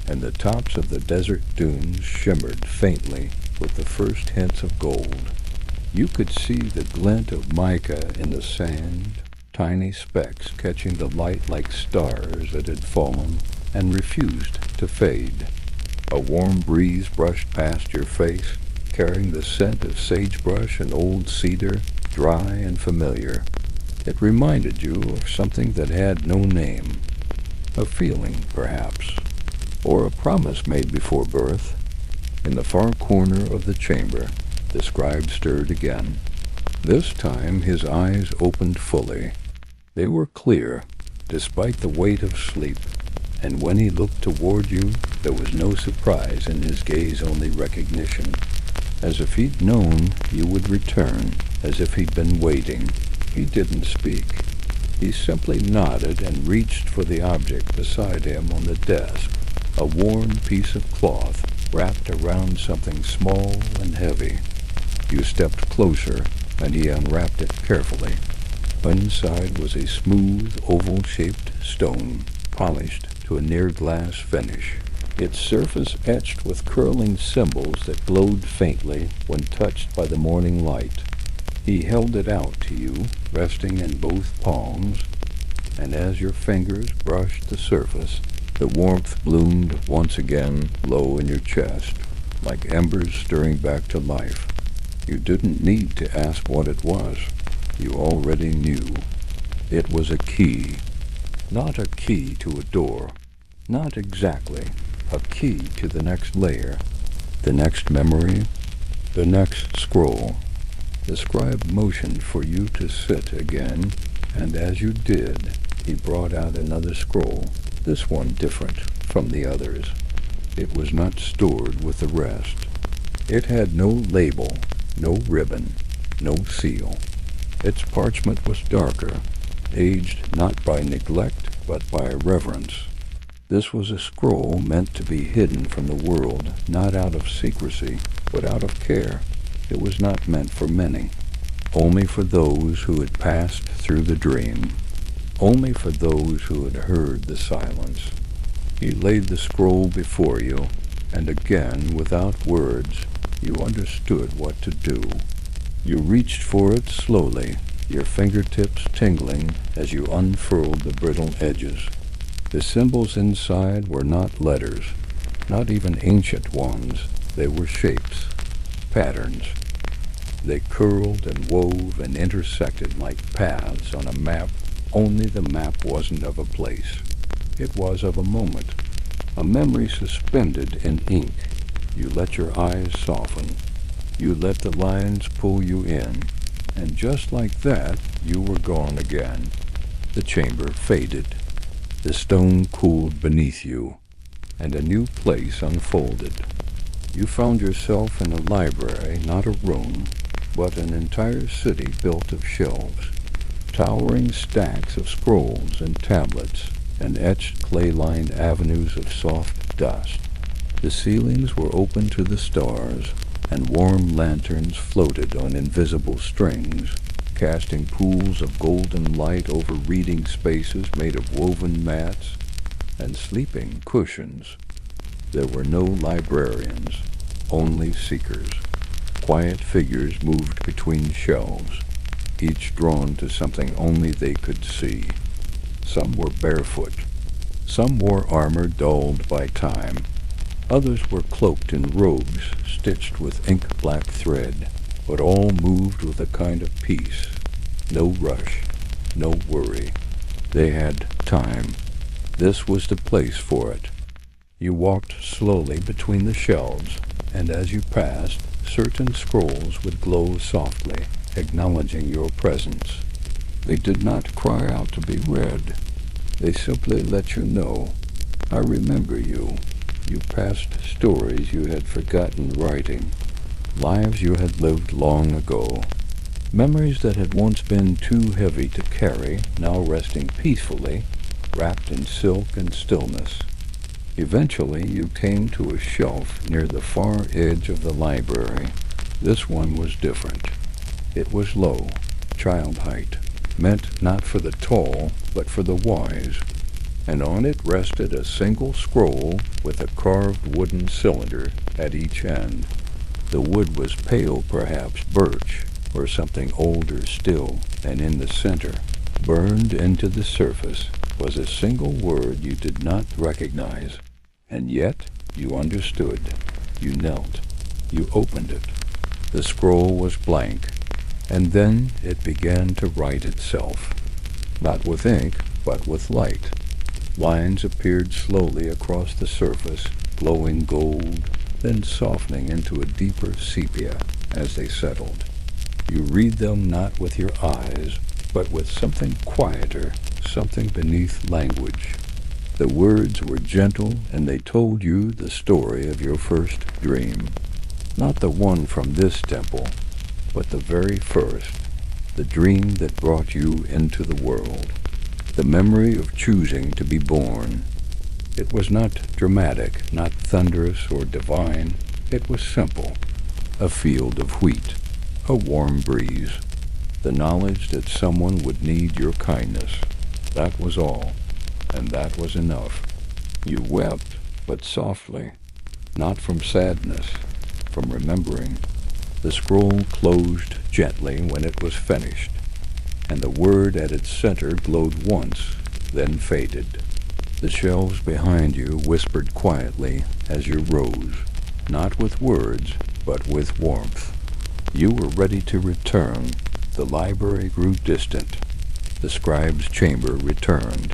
Speaker 1: and the tops of the desert dunes shimmered faintly with the first hints of gold. You could see the glint of mica in the sand, tiny specks catching the light like stars that had fallen and refused to fade. A warm breeze brushed past your face, carrying the scent of sagebrush and old cedar, dry and familiar. It reminded you of something that had no name, a feeling, perhaps, or a promise made before birth. In the far corner of the chamber, the scribe stirred again. This time his eyes opened fully. They were clear, despite the weight of sleep, and when he looked toward you, there was no surprise in his gaze, only recognition. As if he'd known you would return, as if he'd been waiting. He didn't speak. He simply nodded and reached for the object beside him on the desk, a worn piece of cloth wrapped around something small and heavy. You stepped closer, and he unwrapped it carefully. Inside was a smooth, oval-shaped stone, polished to a near-glass finish, its surface etched with curling symbols that glowed faintly when touched by the morning light. He held it out to you, resting in both palms, and as your fingers brushed the surface, the warmth bloomed once again low in your chest, like embers stirring back to life. You didn't need to ask what it was. You already knew. It was a key. Not a key to a door. Not exactly. A key to the next layer. The next memory. The next scroll. The scribe motioned for you to sit again, and as you did, he brought out another scroll, this one different from the others. It was not stored with the rest. It had no label, no ribbon, no seal. Its parchment was darker, aged not by neglect, but by reverence. This was a scroll meant to be hidden from the world, not out of secrecy, but out of care. It was not meant for many, only for those who had passed through the dream, only for those who had heard the silence. He laid the scroll before you, and again, without words, you understood what to do. You reached for it slowly, your fingertips tingling as you unfurled the brittle edges. The symbols inside were not letters, not even ancient ones. They were shapes, patterns. They curled and wove and intersected like paths on a map, only the map wasn't of a place. It was of a moment, a memory suspended in ink. You let your eyes soften. You let the lines pull you in, and just like that, you were gone again. The chamber faded. The stone cooled beneath you, and a new place unfolded. You found yourself in a library, not a room, but an entire city built of shelves, towering stacks of scrolls and tablets, and etched clay-lined avenues of soft dust. The ceilings were open to the stars, and warm lanterns floated on invisible strings, casting pools of golden light over reading spaces made of woven mats and sleeping cushions. There were no librarians, only seekers. Quiet figures moved between shelves, each drawn to something only they could see. Some were barefoot. Some wore armor dulled by time. Others were cloaked in robes stitched with ink-black thread, but all moved with a kind of peace. No rush, no worry. They had time. This was the place for it. You walked slowly between the shelves, and as you passed, certain scrolls would glow softly, acknowledging your presence. They did not cry out to be read. They simply let you know, I remember you. You passed stories you had forgotten writing, lives you had lived long ago, memories that had once been too heavy to carry, now resting peacefully, wrapped in silk and stillness. Eventually you came to a shelf near the far edge of the library. This one was different. It was low, child height, meant not for the tall, but for the wise, and on it rested a single scroll with a carved wooden cylinder at each end. The wood was pale, perhaps birch, or something older still, and in the center, burned into the surface, was a single word you did not recognize. And yet you understood. You knelt. You opened it. The scroll was blank, and then it began to write itself. Not with ink, but with light. Lines appeared slowly across the surface, glowing gold, then softening into a deeper sepia as they settled. You read them not with your eyes, but with something quieter, something beneath language. The words were gentle, and they told you the story of your first dream. Not the one from this temple, but the very first, the dream that brought you into the world. The memory of choosing to be born. It was not dramatic, not thunderous or divine. It was simple. A field of wheat, a warm breeze, the knowledge that someone would need your kindness. That was all, and that was enough. You wept, but softly, not from sadness, from remembering. The scroll closed gently when it was finished, and the word at its center glowed once, then faded. The shelves behind you whispered quietly as you rose, not with words, but with warmth. You were ready to return. The library grew distant. The scribe's chamber returned.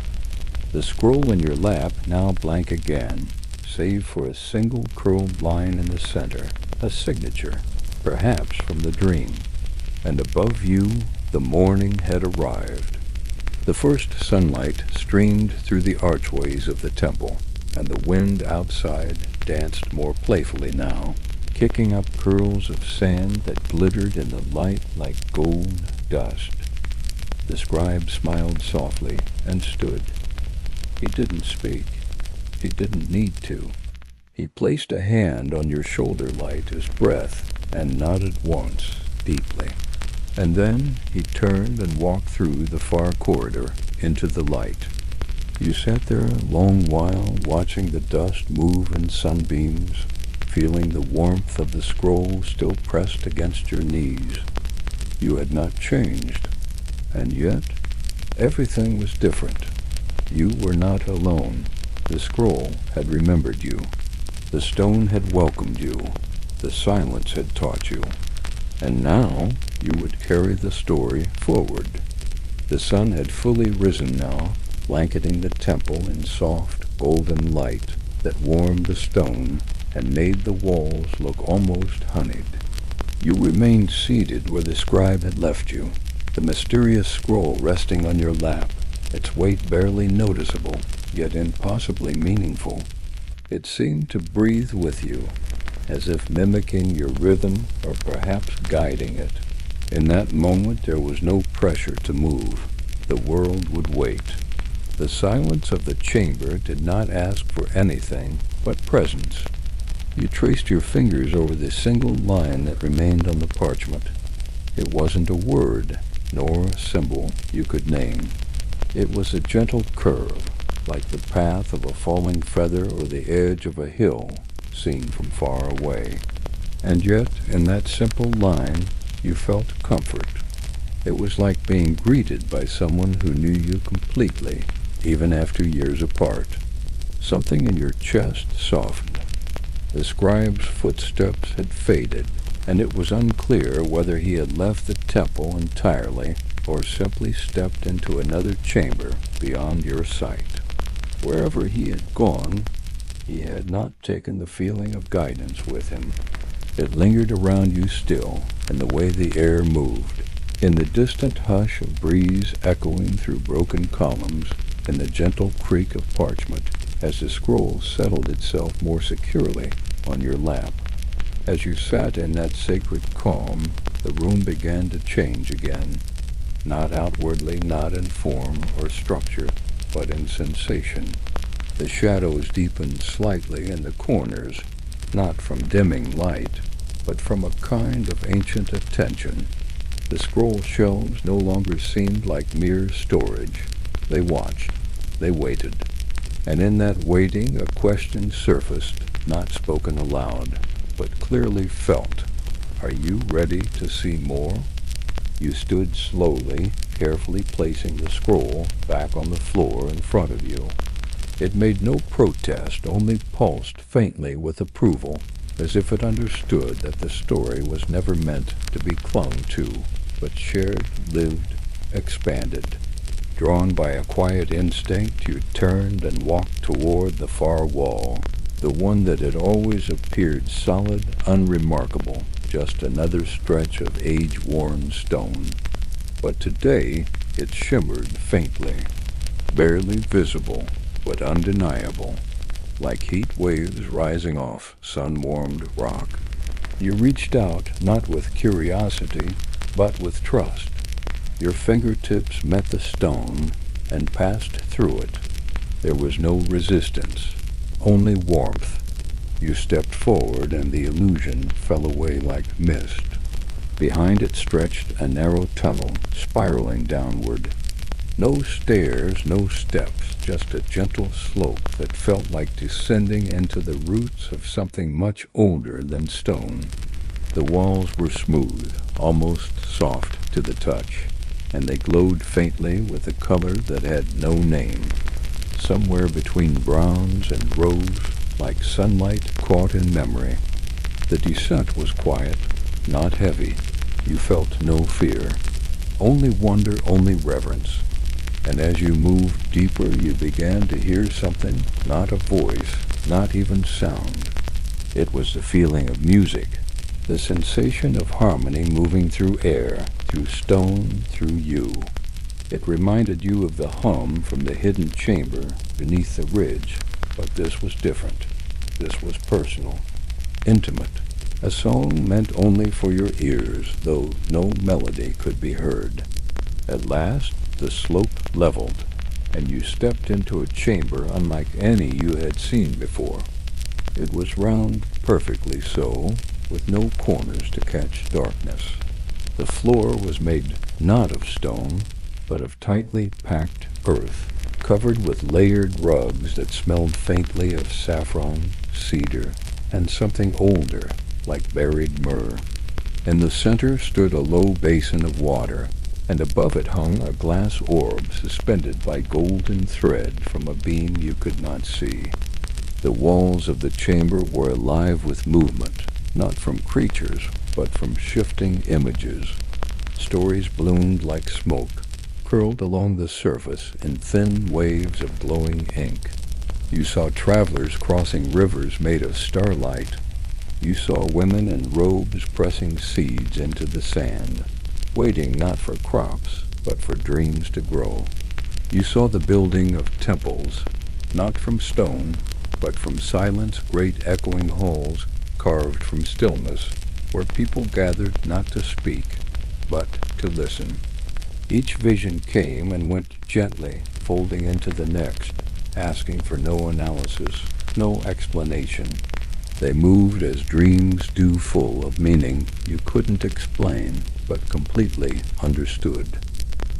Speaker 1: The scroll in your lap now blank again, save for a single curled line in the center, a signature, perhaps from the dream. And above you, the morning had arrived. The first sunlight streamed through the archways of the temple, and the wind outside danced more playfully now, kicking up curls of sand that glittered in the light like gold dust. The scribe smiled softly and stood. He didn't speak. He didn't need to. He placed a hand on your shoulder light as breath and nodded once, deeply. And then he turned and walked through the far corridor into the light. You sat there a long while, watching the dust move in sunbeams, feeling the warmth of the scroll still pressed against your knees. You had not changed, and yet everything was different. you were not alone. The scroll had remembered you. The stone had welcomed you. The silence had taught you. And now you would carry the story forward. The sun had fully risen now, blanketing the temple in soft, golden light that warmed the stone and made the walls look almost honeyed. You remained seated where the scribe had left you, the mysterious scroll resting on your lap, its weight barely noticeable, yet impossibly meaningful. It seemed to breathe with you, as if mimicking your rhythm or perhaps guiding it. In that moment there was no pressure to move. The world would wait. The silence of the chamber did not ask for anything but presence. You traced your fingers over the single line that remained on the parchment. It wasn't a word, nor a symbol you could name. It was a gentle curve, like the path of a falling feather or the edge of a hill seen from far away. And yet, in that simple line, you felt comfort. It was like being greeted by someone who knew you completely, even after years apart. Something in your chest softened. The scribe's footsteps had faded, and it was unclear whether he had left the temple entirely or simply stepped into another chamber beyond your sight. Wherever he had gone, he had not taken the feeling of guidance with him. It lingered around you still, in the way the air moved, in the distant hush of breeze echoing through broken columns, in the gentle creak of parchment, as the scroll settled itself more securely on your lap. As you sat in that sacred calm, the room began to change again, not outwardly, not in form or structure, but in sensation. The shadows deepened slightly in the corners, not from dimming light, but from a kind of ancient attention. The scroll shelves no longer seemed like mere storage. They watched, they waited, and in that waiting a question surfaced, not spoken aloud, but clearly felt. Are you ready to see more? You stood slowly, carefully placing the scroll back on the floor in front of you. It made no protest, only pulsed faintly with approval, as if it understood that the story was never meant to be clung to, but shared, lived, expanded. Drawn by a quiet instinct, you turned and walked toward the far wall, the one that had always appeared solid, unremarkable, just another stretch of age-worn stone. But today it shimmered faintly, barely visible, but undeniable, like heat waves rising off sun-warmed rock. You reached out, not with curiosity, but with trust. Your fingertips met the stone and passed through it. There was no resistance, only warmth. You stepped forward and the illusion fell away like mist. Behind it stretched a narrow tunnel, spiraling downward. No stairs, no steps, just a gentle slope that felt like descending into the roots of something much older than stone. The walls were smooth, almost soft to the touch, and they glowed faintly with a color that had no name, somewhere between browns and rose, like sunlight caught in memory. The descent was quiet, not heavy. You felt no fear, only wonder, only reverence. And as you moved deeper, you began to hear something, not a voice, not even sound. It was the feeling of music, the sensation of harmony moving through air, through stone, through you. It reminded you of the hum from the hidden chamber beneath the ridge, but this was different. This was personal, intimate. A song meant only for your ears, though no melody could be heard. At last, the slope leveled, and you stepped into a chamber unlike any you had seen before. It was round perfectly so, with no corners to catch darkness. The floor was made not of stone, but of tightly packed earth, covered with layered rugs that smelled faintly of saffron, cedar, and something older, like buried myrrh. In the center stood a low basin of water, and above it hung a glass orb suspended by golden thread from a beam you could not see. The walls of the chamber were alive with movement, not from creatures, but from shifting images. Stories bloomed like smoke, curled along the surface in thin waves of glowing ink. You saw travelers crossing rivers made of starlight. You saw women in robes pressing seeds into the sand, waiting not for crops, but for dreams to grow. You saw the building of temples, not from stone, but from silence, great echoing halls carved from stillness, where people gathered not to speak, but to listen. Each vision came and went gently, folding into the next, asking for no analysis, no explanation. They moved as dreams do, full of meaning you couldn't explain, but completely understood.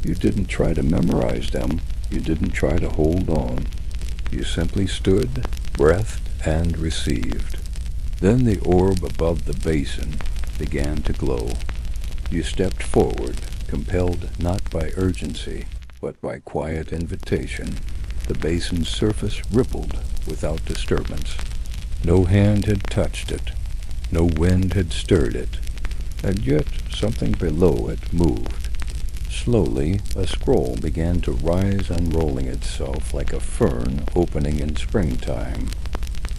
Speaker 1: You didn't try to memorize them. You didn't try to hold on. You simply stood, breathed, and received. Then the orb above the basin began to glow. You stepped forward, compelled not by urgency, but by quiet invitation. The basin's surface rippled without disturbance. No hand had touched it. No wind had stirred it. And yet something below it moved. Slowly, a scroll began to rise, unrolling itself like a fern opening in springtime.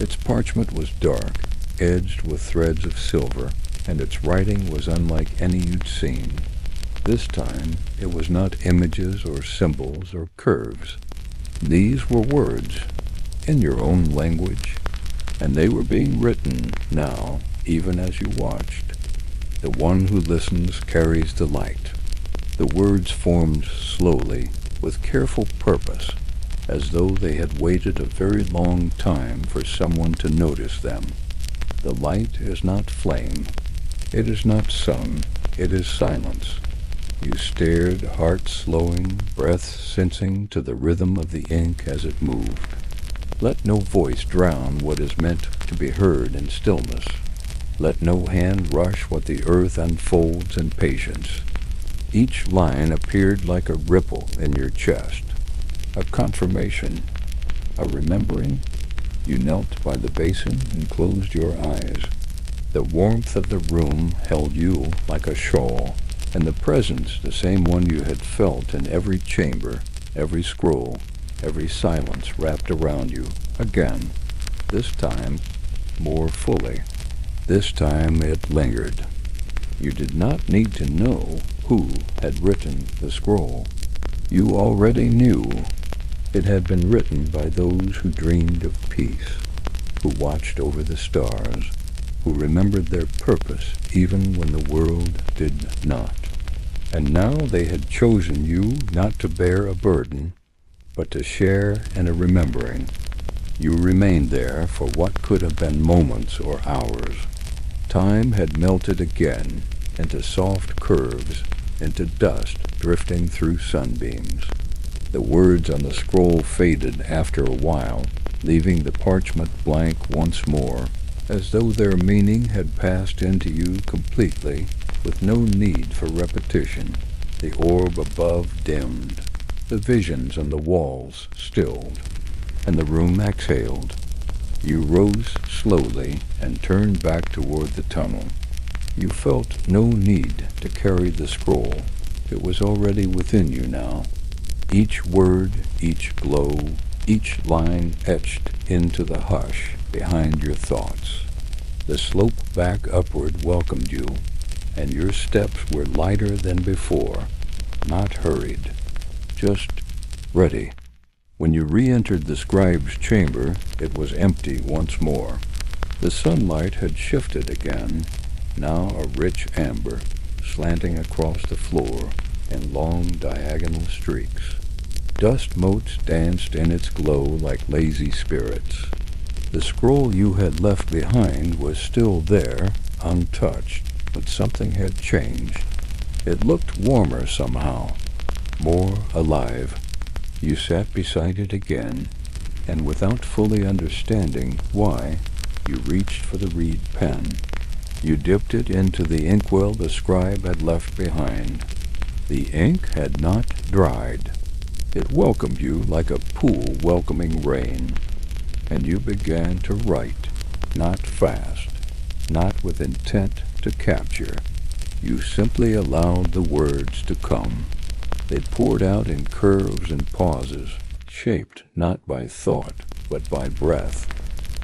Speaker 1: Its parchment was dark, edged with threads of silver, and its writing was unlike any you'd seen. This time, it was not images or symbols or curves. These were words, in your own language, and they were being written now, even as you watched. The one who listens carries the light. The words formed slowly, with careful purpose, as though they had waited a very long time for someone to notice them. The light is not flame. It is not sun. It is silence. You stared, heart slowing, breath sensing to the rhythm of the ink as it moved. Let no voice drown what is meant to be heard in stillness. Let no hand rush what the earth unfolds in patience. Each line appeared like a ripple in your chest, a confirmation, a remembering. You knelt by the basin and closed your eyes. The warmth of the room held you like a shawl, and the presence the same one you had felt in every chamber, every scroll, every silence wrapped around you, again, this time more fully. This time it lingered. You did not need to know who had written the scroll. You already knew. It had been written by those who dreamed of peace, who watched over the stars, who remembered their purpose even when the world did not. And now they had chosen you not to bear a burden, but to share in a remembering. You remained there for what could have been moments or hours. Time had melted again into soft curves, into dust drifting through sunbeams. The words on the scroll faded after a while, leaving the parchment blank once more, as though their meaning had passed into you completely, with no need for repetition. The orb above dimmed, the visions on the walls stilled, and the room exhaled. You rose slowly and turned back toward the tunnel. You felt no need to carry the scroll. It was already within you now. Each word, each glow, each line etched into the hush behind your thoughts. The slope back upward welcomed you, and your steps were lighter than before, not hurried, just ready. When you re-entered the scribe's chamber, it was empty once more. The sunlight had shifted again, now a rich amber, slanting across the floor in long diagonal streaks. Dust motes danced in its glow like lazy spirits. The scroll you had left behind was still there, untouched, but something had changed. It looked warmer somehow, more alive. You sat beside it again, and without fully understanding why, you reached for the reed pen. You dipped it into the inkwell the scribe had left behind. The ink had not dried. It welcomed you like a pool welcoming rain, and you began to write, not fast, not with intent to capture. You simply allowed the words to come. They poured out in curves and pauses, shaped not by thought, but by breath.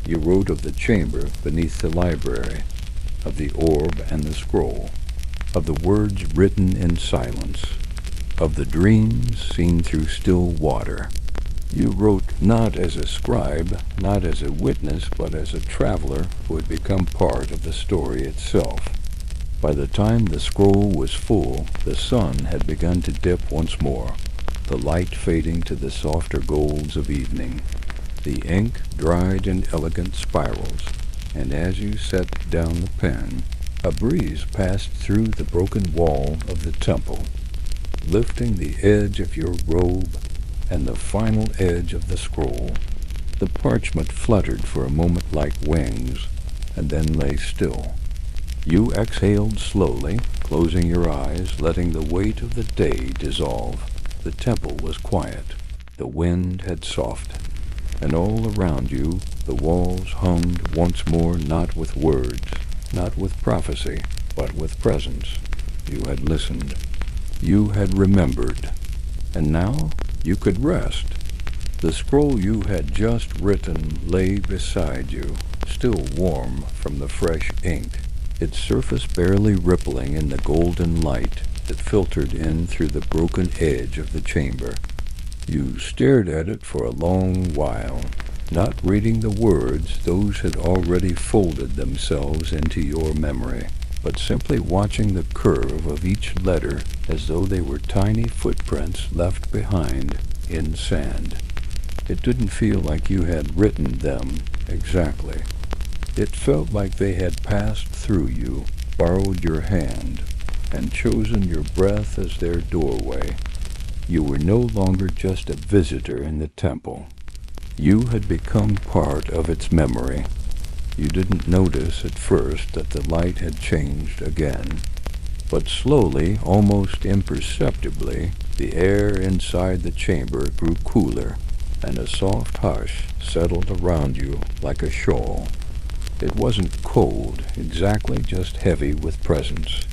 Speaker 1: You wrote of the chamber beneath the library, of the orb and the scroll, of the words written in silence, of the dreams seen through still water. You wrote not as a scribe, not as a witness, but as a traveler who had become part of the story itself. By the time the scroll was full, the sun had begun to dip once more, the light fading to the softer golds of evening. The ink dried in elegant spirals, and as you set down the pen, a breeze passed through the broken wall of the temple, lifting the edge of your robe and the final edge of the scroll. The parchment fluttered for a moment like wings, and then lay still. You exhaled slowly, closing your eyes, letting the weight of the day dissolve. The temple was quiet. The wind had softened, and all around you the walls hummed once more, not with words, not with prophecy, but with presence. You had listened. You had remembered. And now you could rest. The scroll you had just written lay beside you, still warm from the fresh ink, its surface barely rippling in the golden light that filtered in through the broken edge of the chamber. You stared at it for a long while, not reading the words; those had already folded themselves into your memory, but simply watching the curve of each letter as though they were tiny footprints left behind in sand. It didn't feel like you had written them exactly. It felt like they had passed through you, borrowed your hand, and chosen your breath as their doorway. You were no longer just a visitor in the temple. You had become part of its memory. You didn't notice at first that the light had changed again. But slowly, almost imperceptibly, the air inside the chamber grew cooler, and a soft hush settled around you like a shawl. It wasn't cold, exactly, just heavy with presence.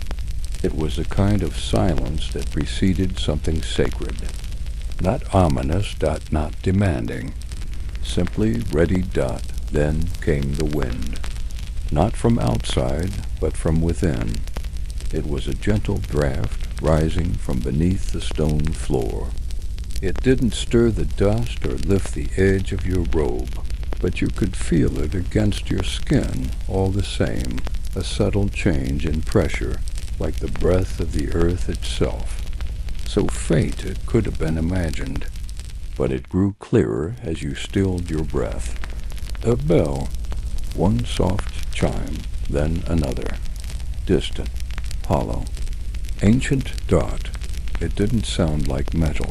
Speaker 1: It was the kind of silence that preceded something sacred. Not ominous, not demanding. Simply ready. Then came the wind. Not from outside, but from within. It was a gentle draft rising from beneath the stone floor. It didn't stir the dust or lift the edge of your robe, but you could feel it against your skin all the same, a subtle change in pressure, like the breath of the earth itself. So faint it could have been imagined, but it grew clearer as you stilled your breath. A bell, one soft chime, then another, distant, hollow, ancient. It didn't sound like metal.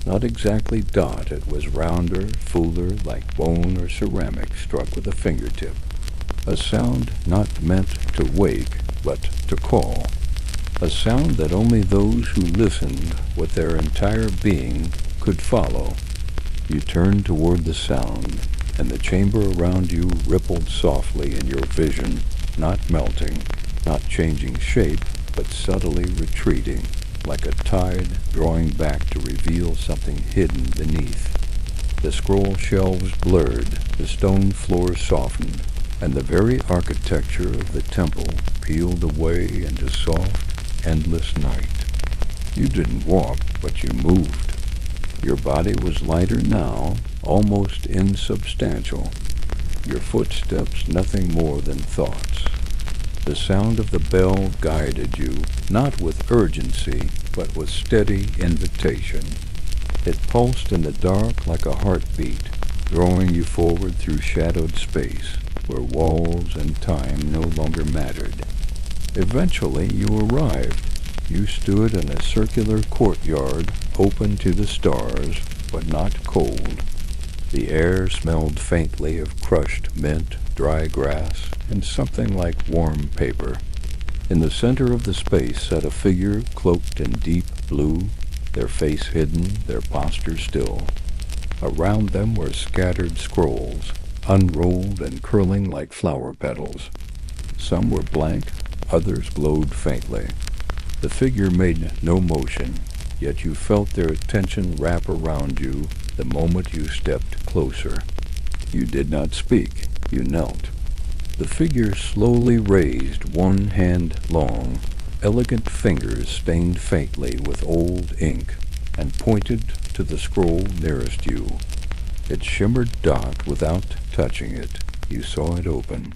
Speaker 1: Not exactly it was rounder, fuller, like bone or ceramic struck with a fingertip. A sound not meant to wake, but to call. A sound that only those who listened with their entire being could follow. You turned toward the sound, and the chamber around you rippled softly in your vision, not melting, not changing shape, but subtly retreating, like a tide drawing back to reveal something hidden beneath. The scroll shelves blurred, the stone floor softened, and the very architecture of the temple peeled away into soft, endless night. You didn't walk, but you moved. Your body was lighter now, almost insubstantial. Your footsteps nothing more than thoughts. The sound of the bell guided you, not with urgency, but with steady invitation. It pulsed in the dark like a heartbeat, drawing you forward through shadowed space, where walls and time no longer mattered. Eventually you arrived. You stood in a circular courtyard, open to the stars, but not cold. The air smelled faintly of crushed mint, dry grass, and something like warm paper. In the center of the space sat a figure cloaked in deep blue, their face hidden, their posture still. Around them were scattered scrolls, unrolled and curling like flower petals. Some were blank, others glowed faintly. The figure made no motion, yet you felt their attention wrap around you the moment you stepped closer. You did not speak, you knelt. The figure slowly raised one hand long, elegant fingers stained faintly with old ink, and pointed to the scroll nearest you. It shimmered dot without touching it. You saw it open.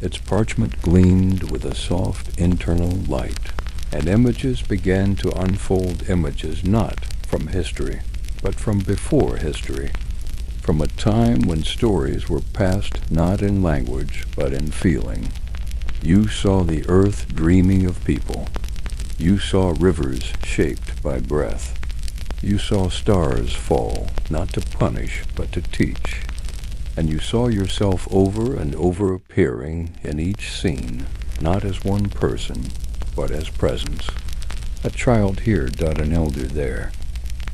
Speaker 1: Its parchment gleamed with a soft internal light, and images began to unfold, images not from history, but from before history, from a time when stories were passed not in language, but in feeling. You saw the earth dreaming of people. You saw rivers shaped by breath. You saw stars fall, not to punish, but to teach. And you saw yourself over and over appearing in each scene, not as one person, but as presence. A child here, an elder there.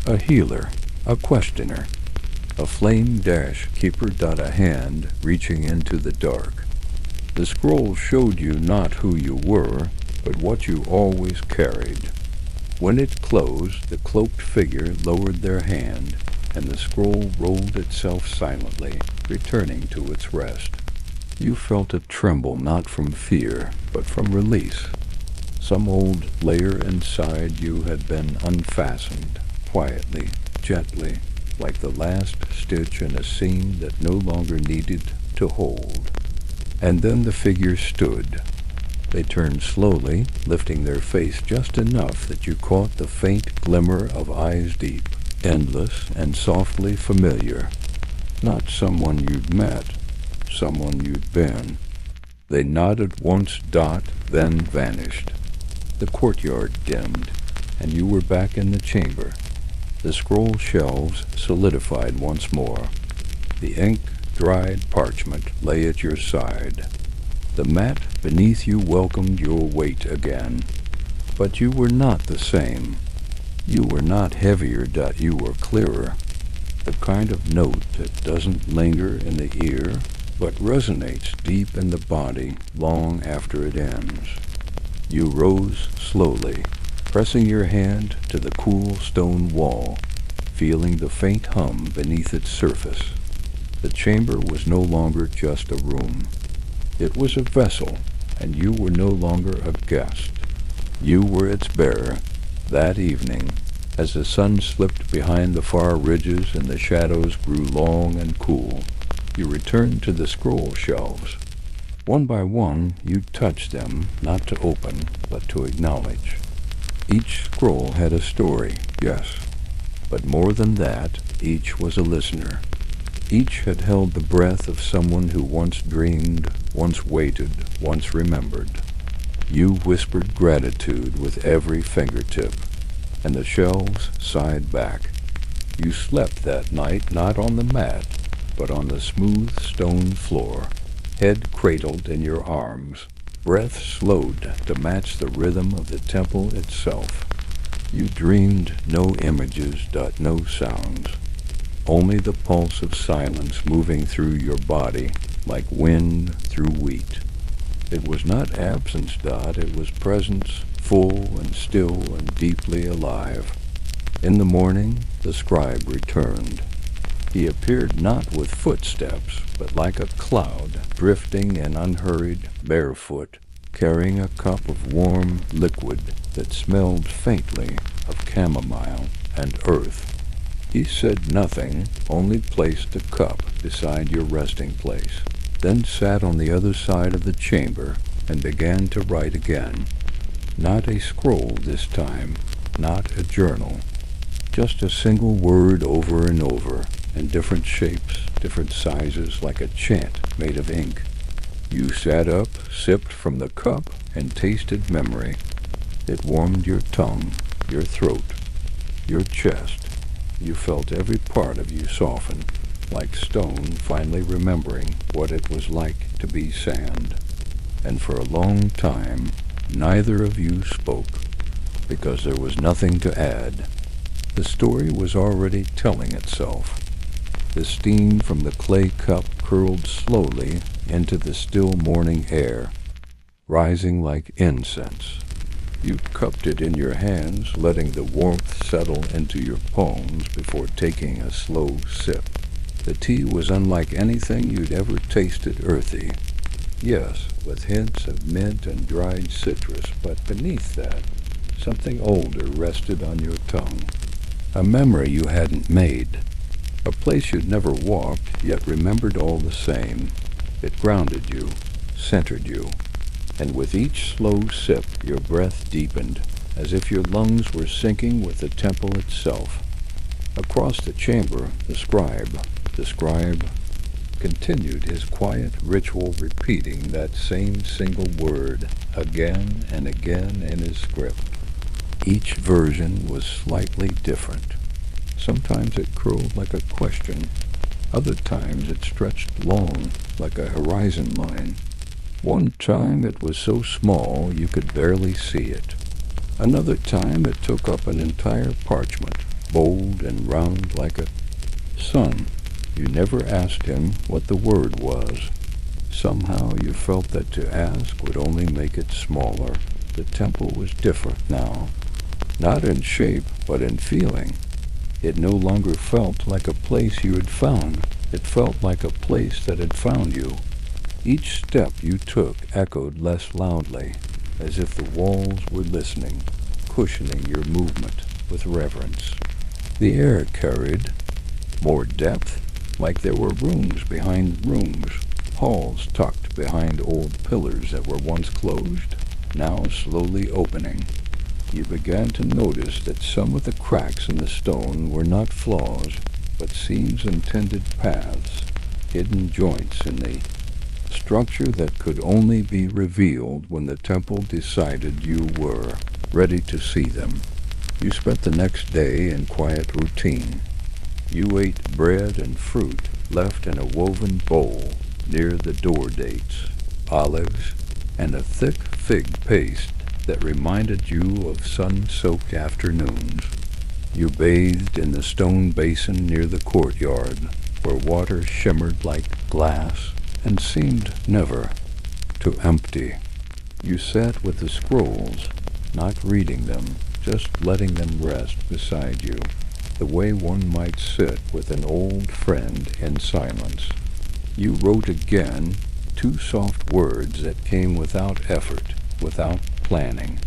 Speaker 1: A healer, a questioner. A flame keeper, a hand reaching into the dark. The scroll showed you not who you were, but what you always carried. When it closed, the cloaked figure lowered their hand, and the scroll rolled itself silently, returning to its rest. You felt it tremble not from fear, but from release. Some old layer inside you had been unfastened, quietly, gently, like the last stitch in a seam that no longer needed to hold. And then the figure stood. They turned slowly, lifting their face just enough that you caught the faint glimmer of eyes deep, endless and softly familiar. Not someone you'd met, someone you'd been. They nodded once, then vanished. The courtyard dimmed, and you were back in the chamber. The scroll shelves solidified once more. The ink-dried parchment lay at your side. The mat beneath you welcomed your weight again. But you were not the same. You were not heavier, you were clearer. The kind of note that doesn't linger in the ear, but resonates deep in the body long after it ends. You rose slowly, pressing your hand to the cool stone wall, feeling the faint hum beneath its surface. The chamber was no longer just a room. It was a vessel, and you were no longer a guest. You were its bearer. That evening, as the sun slipped behind the far ridges and the shadows grew long and cool, you returned to the scroll shelves. One by one, you touched them, not to open, but to acknowledge. Each scroll had a story, yes, but more than that, each was a listener. Each had held the breath of someone who once dreamed, once waited, once remembered. You whispered gratitude with every fingertip, and the shelves sighed back. You slept that night not on the mat, but on the smooth stone floor, head cradled in your arms, breath slowed to match the rhythm of the temple itself. You dreamed no images, no sounds, only the pulse of silence moving through your body like wind through wheat. It was not absence, it was presence, full and still and deeply alive. In the morning, the scribe returned. He appeared not with footsteps, but like a cloud, drifting and unhurried, barefoot, carrying a cup of warm liquid that smelled faintly of chamomile and earth. He said nothing, only placed the cup beside your resting place, then sat on the other side of the chamber and began to write again. Not a scroll this time, not a journal, just a single word over and over, in different shapes, different sizes, like a chant made of ink. You sat up, sipped from the cup, and tasted memory. It warmed your tongue, your throat, your chest. You felt every part of you soften, like stone finally remembering what it was like to be sand. And for a long time, neither of you spoke. because there was nothing to add. The story was already telling itself. The steam from the clay cup curled slowly into the still morning air, rising like incense. You cupped it in your hands, letting the warmth settle into your palms before taking a slow sip. The tea was unlike anything you'd ever tasted earthy. Yes, with hints of mint and dried citrus, but beneath that, something older rested on your tongue. A memory you hadn't made. A place you'd never walked, yet remembered all the same. It grounded you, centered you, and with each slow sip your breath deepened, as if your lungs were sinking with the temple itself. Across the chamber, the scribe continued his quiet ritual, repeating that same single word again and again in his script. Each version was slightly different. Sometimes it curled like a question. Other times it stretched long, like a horizon line. One time it was so small you could barely see it. Another time it took up an entire parchment, bold and round like a sun. You never asked him what the word was. Somehow you felt that to ask would only make it smaller. The temple was different now. Not in shape, but in feeling. It no longer felt like a place you had found. It felt like a place that had found you. Each step you took echoed less loudly, as if the walls were listening, cushioning your movement with reverence. The air carried more depth, like there were rooms behind rooms, halls tucked behind old pillars that were once closed, now slowly opening. You began to notice that some of the cracks in the stone were not flaws, but seams intended paths, hidden joints in the structure that could only be revealed when the temple decided you were ready to see them. You spent the next day in quiet routine. You ate bread and fruit left in a woven bowl near the door dates, olives, and a thick fig paste that reminded you of sun-soaked afternoons. You bathed in the stone basin near the courtyard, where water shimmered like glass and seemed never to empty. You sat with the scrolls, not reading them, just letting them rest beside you, the way one might sit with an old friend in silence. You wrote again, 2 soft words that came without effort, without planning.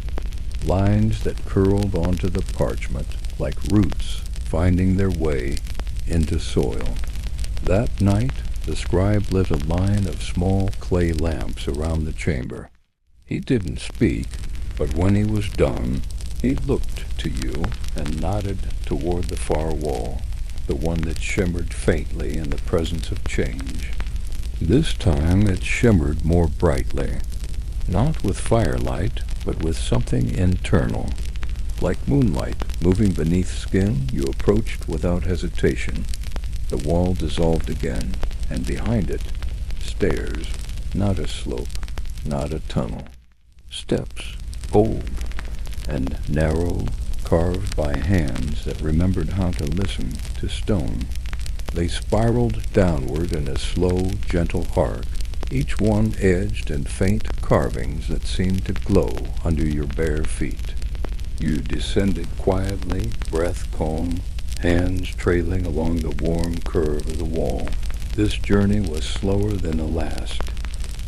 Speaker 1: Lines that curled onto the parchment like roots finding their way into soil. That night, the scribe lit a line of small clay lamps around the chamber. He didn't speak, but when he was done, he looked to you and nodded toward the far wall, the one that shimmered faintly in the presence of change. This time it shimmered more brightly, not with firelight, but with something internal. Like moonlight moving beneath skin, you approached without hesitation. The wall dissolved again, and behind it, stairs, not a slope, not a tunnel. Steps, old and narrow, carved by hands that remembered how to listen to stone. They spiraled downward in a slow, gentle arc, each one edged in faint carvings that seemed to glow under your bare feet. You descended quietly, breath calm, hands trailing along the warm curve of the wall. This journey was slower than the last,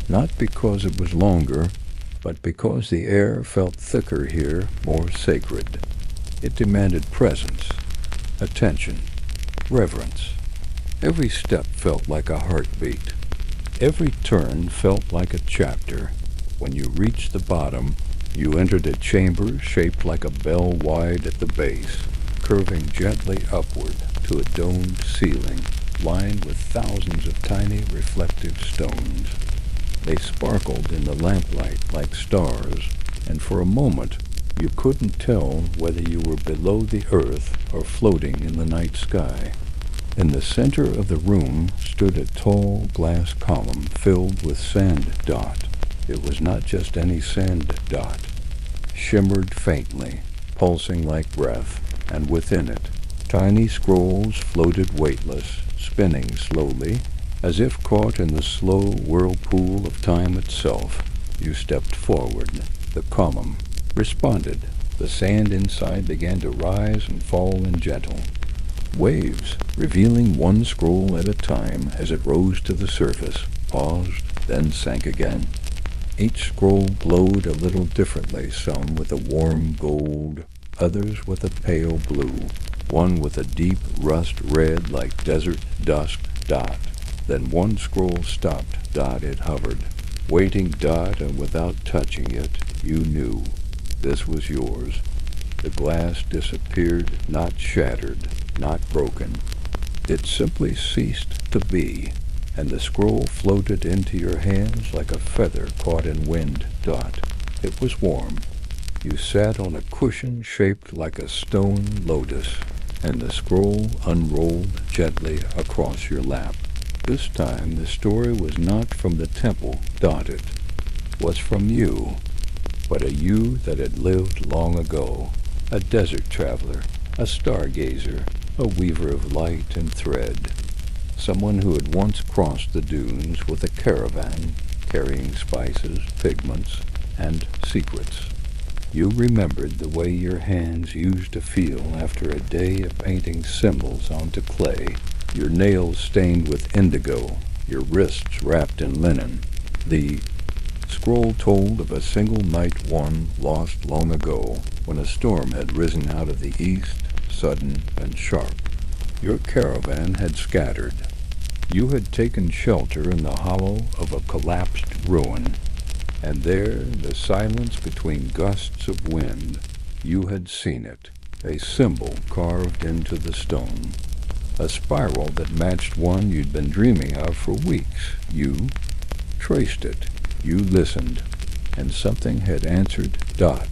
Speaker 1: not because it was longer, but because the air felt thicker here, more sacred. It demanded presence, attention, reverence. Every step felt like a heartbeat. Every turn felt like a chapter. When you reached the bottom, you entered a chamber shaped like a bell wide at the base, curving gently upward to a domed ceiling, lined with thousands of tiny reflective stones. They sparkled in the lamplight like stars, and for a moment you couldn't tell whether you were below the earth or floating in the night sky. In the center of the room stood a tall glass column filled with sand dot. It was not just any sand dot. Shimmered faintly, pulsing like breath, and within it, tiny scrolls floated weightless, spinning slowly, as if caught in the slow whirlpool of time itself. You stepped forward. The column responded. The sand inside began to rise and fall in gentle waves, revealing one scroll at a time as it rose to the surface, paused, then sank again. Each scroll glowed a little differently, some with a warm gold, others with a pale blue, one with a deep rust red like desert dusk dot. Then one scroll stopped. Dot, it hovered, waiting. Dot, and without touching it, you knew this was yours. The glass disappeared, not shattered, not broken. It simply ceased to be, and the scroll floated into your hands like a feather caught in wind. Dot, it was warm. You sat on a cushion shaped like a stone lotus, and the scroll unrolled gently across your lap. This time the story was not from the temple. Dot, it was from you, but a you that had lived long ago, a desert traveler, a stargazer, a weaver of light and thread, someone who had once crossed the dunes with a caravan, carrying spices, pigments, and secrets. You remembered the way your hands used to feel after a day of painting symbols onto clay, your nails stained with indigo, your wrists wrapped in linen. The scroll told of a single night one lost long ago, when a storm had risen out of the east, sudden and sharp. Your caravan had scattered. You had taken shelter in the hollow of a collapsed ruin, and there, in the silence between gusts of wind, you had seen it, a symbol carved into the stone, a spiral that matched one you'd been dreaming of for weeks. You traced it. You listened, and something had answered. Dot,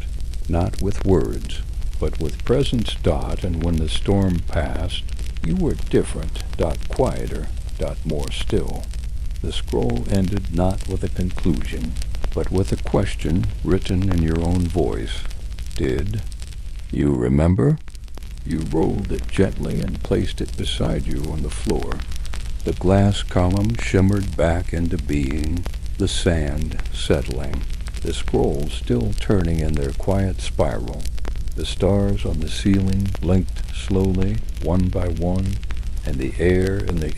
Speaker 1: not with words, but with presence. Dot, and when the storm passed, you were different. Dot, quieter. Dot, more still. The scroll ended not with a conclusion, but with a question written in your own voice. Did you remember? You rolled it gently and placed it beside you on the floor. The glass column shimmered back into being, the sand settling, the scrolls still turning in their quiet spiral. The stars on the ceiling blinked slowly, one by one, and the air in the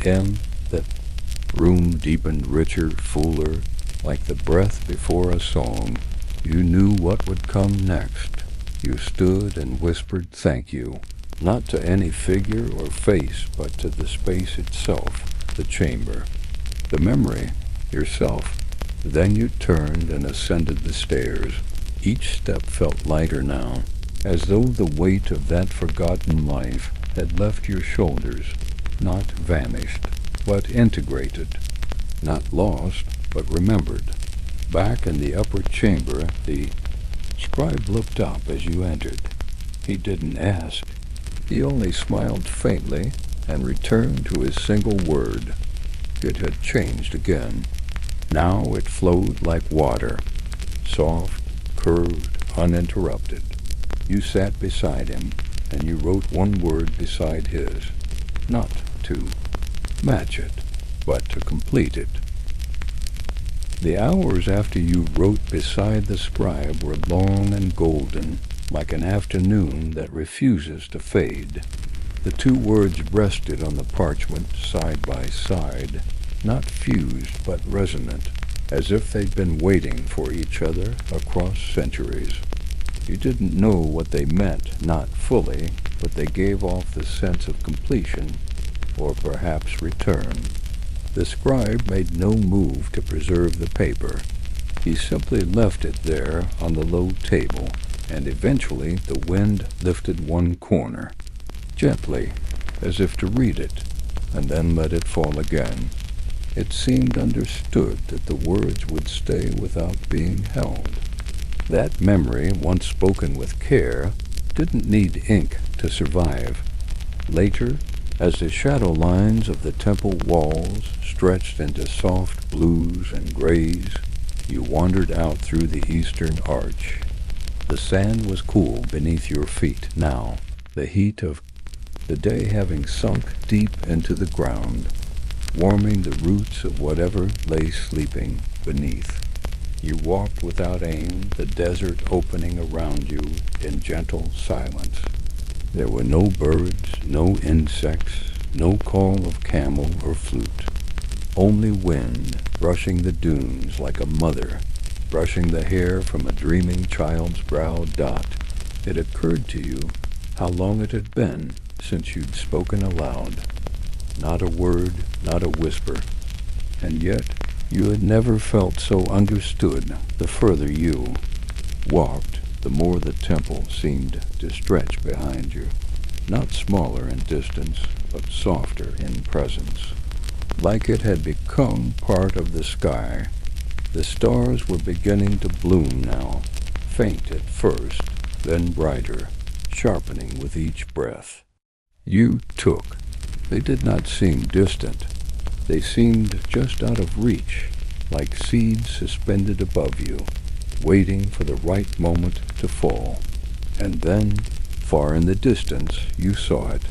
Speaker 1: the room deepened richer, fuller, like the breath before a song. You knew what would come next. You stood and whispered thank you, not to any figure or face, but to the space itself, the chamber, the memory, yourself. Then you turned and ascended the stairs. Each step felt lighter now, as though the weight of that forgotten life had left your shoulders, not vanished, but integrated, not lost, but remembered. Back in the upper chamber, the scribe looked up as you entered. He didn't ask. He only smiled faintly and returned to his single word. It had changed again. Now it flowed like water, soft, curved, uninterrupted. You sat beside him, and you wrote one word beside his, not to match it, but to complete it. The hours after you wrote beside the scribe were long and golden, like an afternoon that refuses to fade. The two words rested on the parchment side by side, not fused but resonant, as if they'd been waiting for each other across centuries. You didn't know what they meant, not fully, but they gave off the sense of completion, or perhaps return. The scribe made no move to preserve the paper. He simply left it there on the low table, and eventually the wind lifted one corner, gently, as if to read it, and then let it fall again. It seemed understood that the words would stay without being held. That memory, once spoken with care, didn't need ink to survive. Later, as the shadow lines of the temple walls stretched into soft blues and grays, you wandered out through the eastern arch. The sand was cool beneath your feet now, the heat of the day having sunk deep into the ground, warming the roots of whatever lay sleeping beneath. You walked without aim, the desert opening around you in gentle silence. There were no birds, no insects, no call of camel or flute. Only wind brushing the dunes like a mother, brushing the hair from a dreaming child's brow. It occurred to you how long it had been since you'd spoken aloud. Not a word, not a whisper. And yet you had never felt so understood. The further you walked, the more the temple seemed to stretch behind you. Not smaller in distance, but softer in presence. Like it had become part of the sky. The stars were beginning to bloom now, faint at first, then brighter, sharpening with each breath. You took. They did not seem distant. They seemed just out of reach, like seeds suspended above you, waiting for the right moment to fall. And then, far in the distance, you saw it.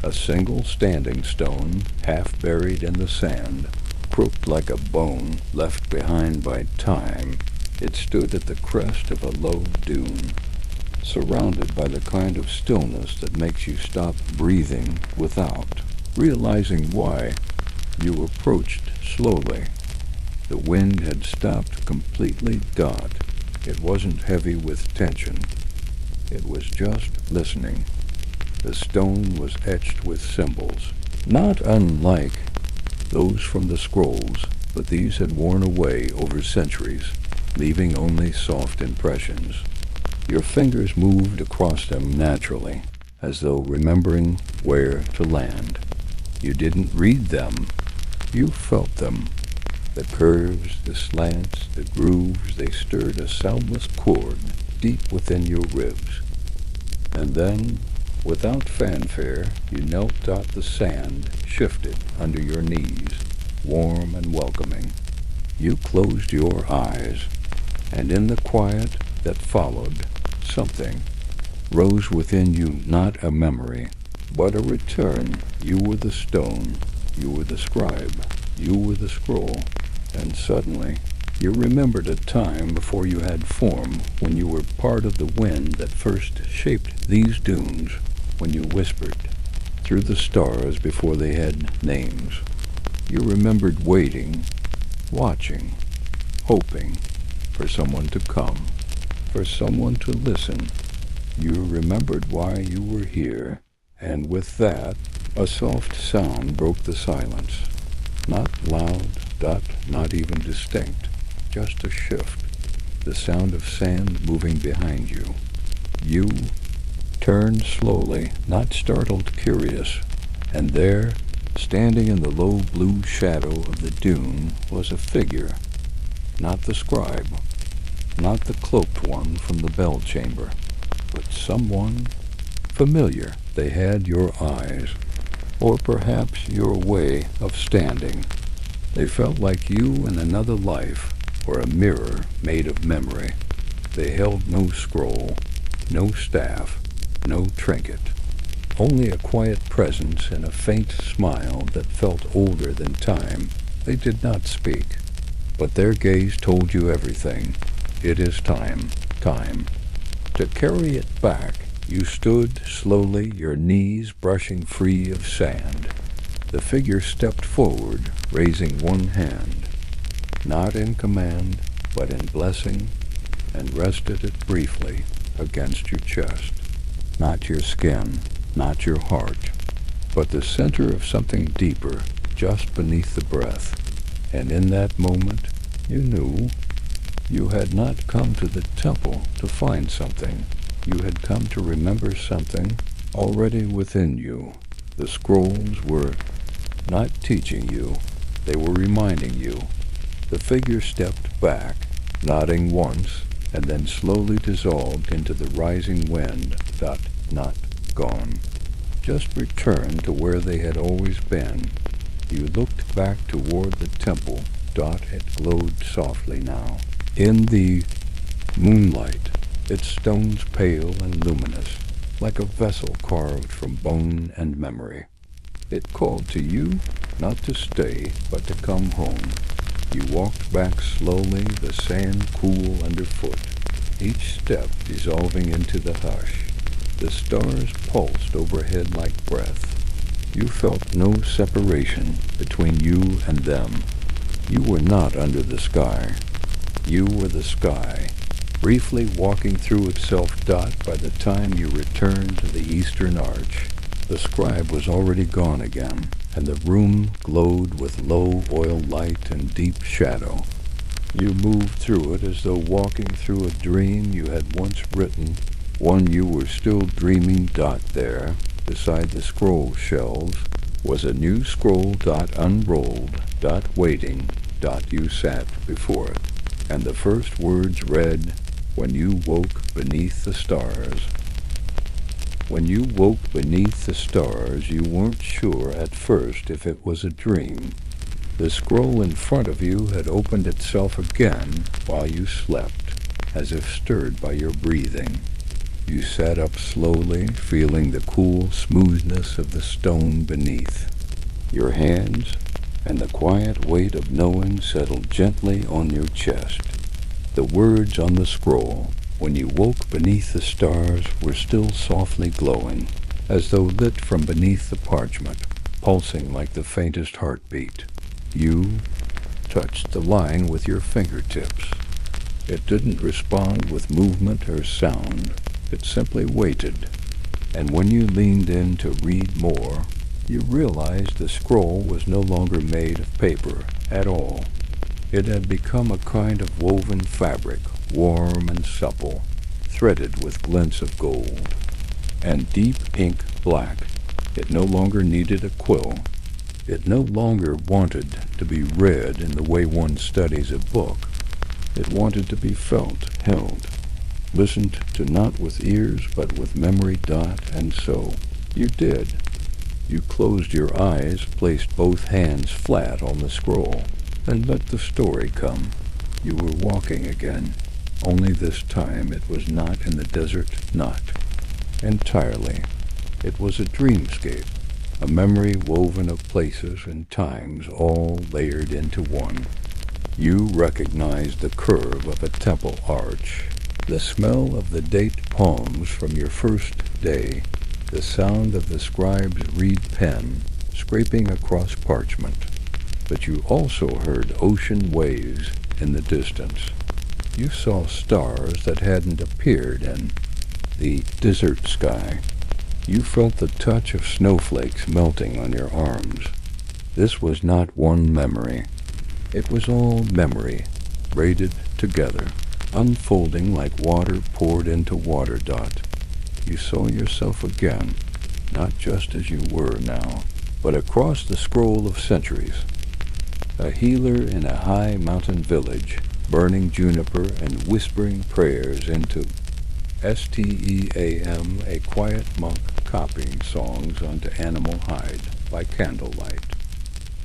Speaker 1: A single standing stone, half buried in the sand, crooked like a bone left behind by time. It stood at the crest of a low dune, surrounded by the kind of stillness that makes you stop breathing without realizing why. You approached slowly. The wind had stopped completely. It wasn't heavy with tension. It was just listening. The stone was etched with symbols, not unlike those from the scrolls, but these had worn away over centuries, leaving only soft impressions. Your fingers moved across them naturally, as though remembering where to land. You didn't read them. You felt them. The curves, the slants, the grooves, they stirred a soundless chord deep within your ribs. And then, without fanfare, you knelt. The sand shifted under your knees, warm and welcoming. You closed your eyes, and in the quiet that followed, something rose within you, not a memory, but a return. You were the stone, you were the scribe, you were the scroll, and suddenly you remembered a time before you had form, when you were part of the wind that first shaped these dunes, when you whispered through the stars before they had names. You remembered waiting, watching, hoping for someone to come, for someone to listen. You remembered why you were here, and with that, a soft sound broke the silence. Not loud, not even distinct, just a shift, the sound of sand moving behind you. You turned slowly, not startled, curious, and there, standing in the low blue shadow of the dune, was a figure. Not the scribe, not the cloaked one from the bell chamber, but someone familiar. They had your eyes, or perhaps your way of standing. They felt like you in another life, or a mirror made of memory. They held no scroll, no staff, no trinket, only a quiet presence and a faint smile that felt older than time. They did not speak, but their gaze told you everything. It is time. To carry it back, you stood slowly, your knees brushing free of sand. The figure stepped forward, raising one hand, not in command, but in blessing, and rested it briefly against your chest. Not your skin, not your heart, but the center of something deeper, just beneath the breath. And in that moment, you knew you had not come to the temple to find something. You had come to remember something already within you. The scrolls were not teaching you, they were reminding you. The figure stepped back, nodding once, and then slowly dissolved into the rising wind. Not gone. Just returned to where they had always been. You looked back toward the temple. It glowed softly now. In the moonlight, its stones pale and luminous, like a vessel carved from bone and memory. It called to you, not to stay, but to come home. You walked back slowly, the sand cool underfoot, each step dissolving into the hush. The stars pulsed overhead like breath. You felt no separation between you and them. You were not under the sky. You were the sky, briefly walking through itself. By the time you returned to the eastern arch, the scribe was already gone again, and the room glowed with low oil light and deep shadow. You moved through it as though walking through a dream you had once written, one you were still dreaming. There, beside the scroll shelves, was a new scroll. Unrolled. Waiting. You sat before it, and the first words read, "When you woke beneath the stars." When you woke beneath the stars, you weren't sure at first if it was a dream. The scroll in front of you had opened itself again while you slept, as if stirred by your breathing. You sat up slowly, feeling the cool smoothness of the stone beneath. Your hands and the quiet weight of knowing settled gently on your chest. The words on the scroll, "When you woke beneath the stars," were still softly glowing, as though lit from beneath the parchment, pulsing like the faintest heartbeat. You touched the line with your fingertips. It didn't respond with movement or sound. It simply waited. And when you leaned in to read more, you realized the scroll was no longer made of paper at all. It had become a kind of woven fabric, warm and supple, threaded with glints of gold, and deep ink black. It no longer needed a quill. It no longer wanted to be read in the way one studies a book. It wanted to be felt, held, listened to not with ears but with memory. And so you did. You closed your eyes, placed both hands flat on the scroll, and let the story come. You were walking again, only this time it was not in the desert, not entirely. It was a dreamscape, a memory woven of places and times all layered into one. You recognized the curve of a temple arch, the smell of the date palms from your first day, the sound of the scribe's reed pen scraping across parchment. But you also heard ocean waves in the distance. You saw stars that hadn't appeared in the desert sky. You felt the touch of snowflakes melting on your arms. This was not one memory. It was all memory, braided together, unfolding like water poured into water. You saw yourself again, not just as you were now, but across the scroll of centuries. A healer in a high mountain village, burning juniper and whispering prayers into Steam, a quiet monk copying songs onto animal hide by candlelight.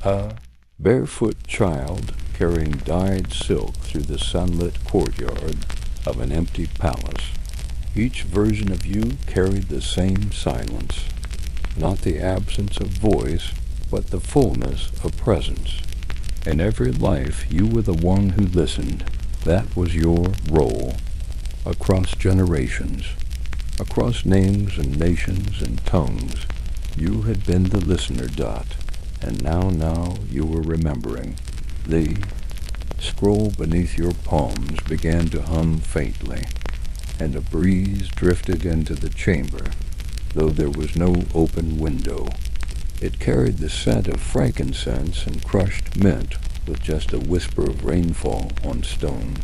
Speaker 1: A barefoot child carrying dyed silk through the sunlit courtyard of an empty palace. Each version of you carried the same silence, not the absence of voice, but the fullness of presence. In every life, you were the one who listened. That was your role. Across generations, across names and nations and tongues, you had been the listener. And now you were remembering. The scroll beneath your palms began to hum faintly, and a breeze drifted into the chamber, though there was no open window. It carried the scent of frankincense and crushed mint with just a whisper of rainfall on stone.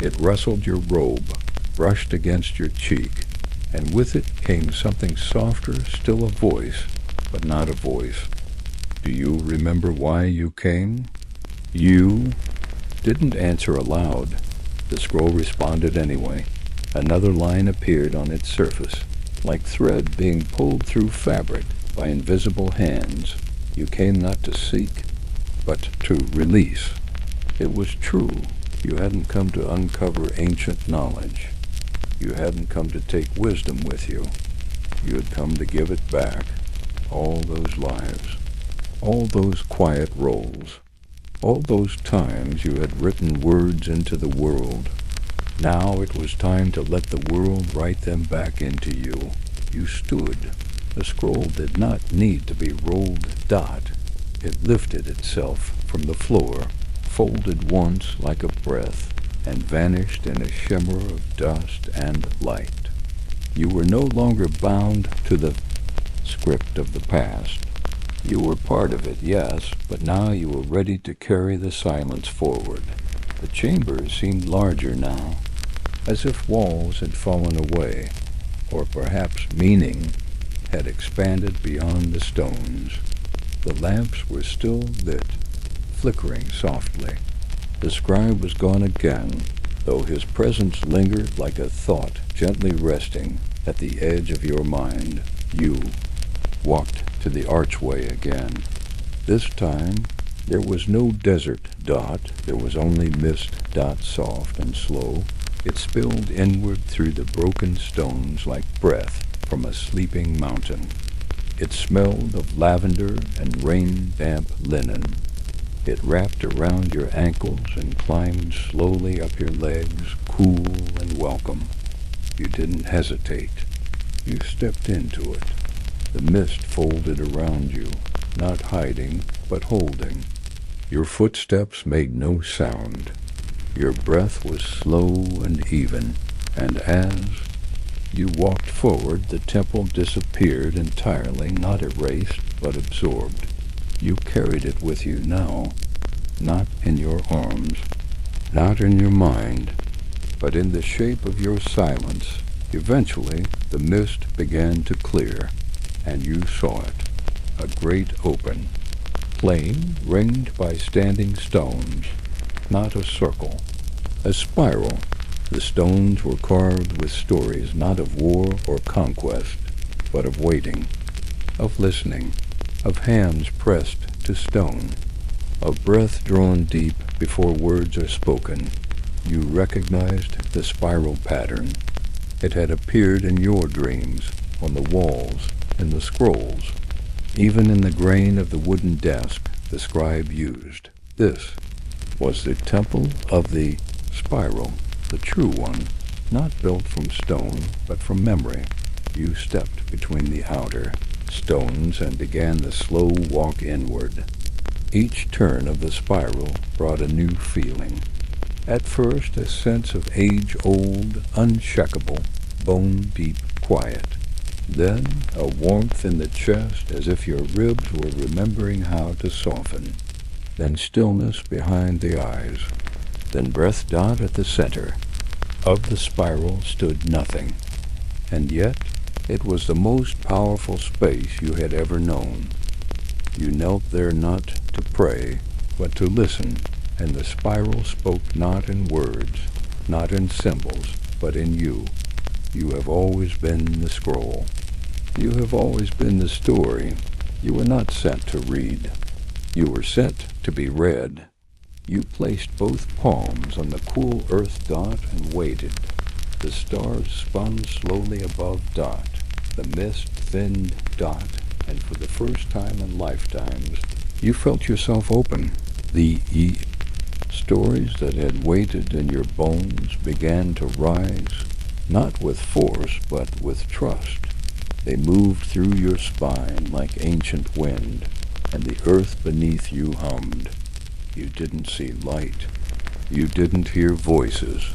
Speaker 1: It rustled your robe, brushed against your cheek, and with it came something softer, still a voice, but not a voice. Do you remember why you came? You didn't answer aloud. The scroll responded anyway. Another line appeared on its surface, like thread being pulled through fabric by invisible hands. You came not to seek, but to release. It was true. You hadn't come to uncover ancient knowledge. You hadn't come to take wisdom with you. You had come to give it back. All those lives, all those quiet roles, all those times you had written words into the world. Now it was time to let the world write them back into you. You stood. The scroll did not need to be rolled dot. It lifted itself from the floor, folded once like a breath, and vanished in a shimmer of dust and light. You were no longer bound to the script of the past. You were part of it, yes, but now you were ready to carry the silence forward. The chambers seemed larger now, as if walls had fallen away, or perhaps meaning had expanded beyond the stones. The lamps were still lit, flickering softly. The scribe was gone again, though his presence lingered like a thought gently resting at the edge of your mind. You walked to the archway again. This time there was no desert dot, there was only mist dot, soft and slow. It spilled inward through the broken stones like breath from a sleeping mountain. It smelled of lavender and rain-damp linen. It wrapped around your ankles and climbed slowly up your legs, cool and welcome. You didn't hesitate. You stepped into it. The mist folded around you, not hiding, but holding. Your footsteps made no sound. Your breath was slow and even, and as you walked forward, the temple disappeared entirely, not erased, but absorbed. You carried it with you now, not in your arms, not in your mind, but in the shape of your silence. Eventually, the mist began to clear, and you saw it, a great open, plain ringed by standing stones, not a circle, a spiral. The stones were carved with stories not of war or conquest, but of waiting, of listening, of hands pressed to stone, of breath drawn deep before words are spoken. You recognized the spiral pattern. It had appeared in your dreams, on the walls, in the scrolls, even in the grain of the wooden desk the scribe used. This was the temple of the spiral, the true one, not built from stone, but from memory. You stepped between the outer stones and began the slow walk inward. Each turn of the spiral brought a new feeling. At first, a sense of age-old, unshakable, bone-deep quiet. Then, a warmth in the chest as if your ribs were remembering how to soften. Then stillness behind the eyes. Then breath dot at the center. Of the spiral stood nothing. And yet, it was the most powerful space you had ever known. You knelt there not to pray, but to listen, and the spiral spoke not in words, not in symbols, but in you. You have always been the scroll. You have always been the story. You were not sent to read. You were sent to be read. You placed both palms on the cool earth dot and waited. The stars spun slowly above dot. The mist thinned dot, and for the first time in lifetimes, you felt yourself open. The stories that had waited in your bones began to rise, not with force, but with trust. They moved through your spine like ancient wind, and the earth beneath you hummed. You didn't see light. You didn't hear voices.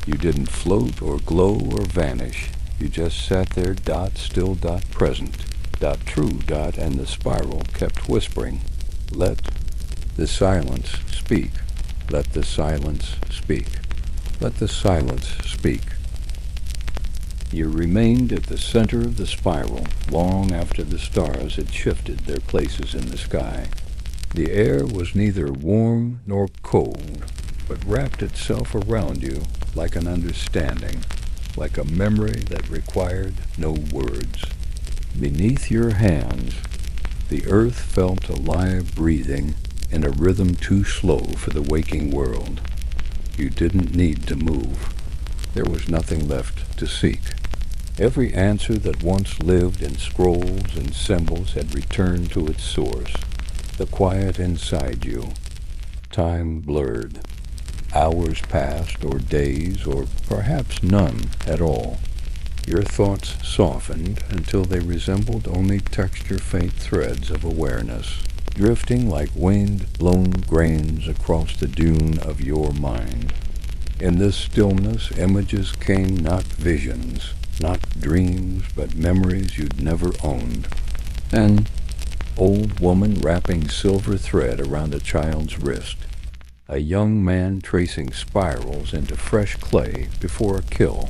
Speaker 1: You didn't float or glow or vanish. You just sat there, dot, still dot, present, dot, true dot, and the spiral kept whispering, "Let the silence speak. Let the silence speak. Let the silence speak." You remained at the center of the spiral long after the stars had shifted their places in the sky. The air was neither warm nor cold, but wrapped itself around you like an understanding, like a memory that required no words. Beneath your hands, the earth felt alive, breathing in a rhythm too slow for the waking world. You didn't need to move. There was nothing left to seek. Every answer that once lived in scrolls and symbols had returned to its source, the quiet inside you. Time blurred. Hours passed, or days, or perhaps none at all. Your thoughts softened until they resembled only texture-faint threads of awareness, drifting like wind-blown grains across the dune of your mind. In this stillness, images came, not visions, not dreams, but memories you'd never owned. An old woman wrapping silver thread around a child's wrist. A young man tracing spirals into fresh clay before a kill.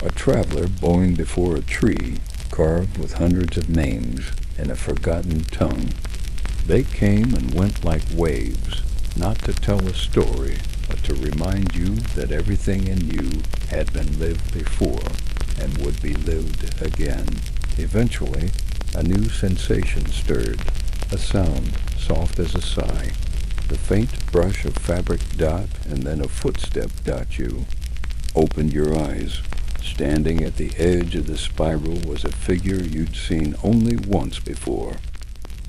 Speaker 1: A traveler bowing before a tree carved with hundreds of names in a forgotten tongue. They came and went like waves, not to tell a story, but to remind you that everything in you had been lived before and would be lived again. Eventually, a new sensation stirred, a sound soft as a sigh. The faint brush of fabric dot, and then a footstep dot you. Opened your eyes. Standing at the edge of the spiral was a figure you'd seen only once before.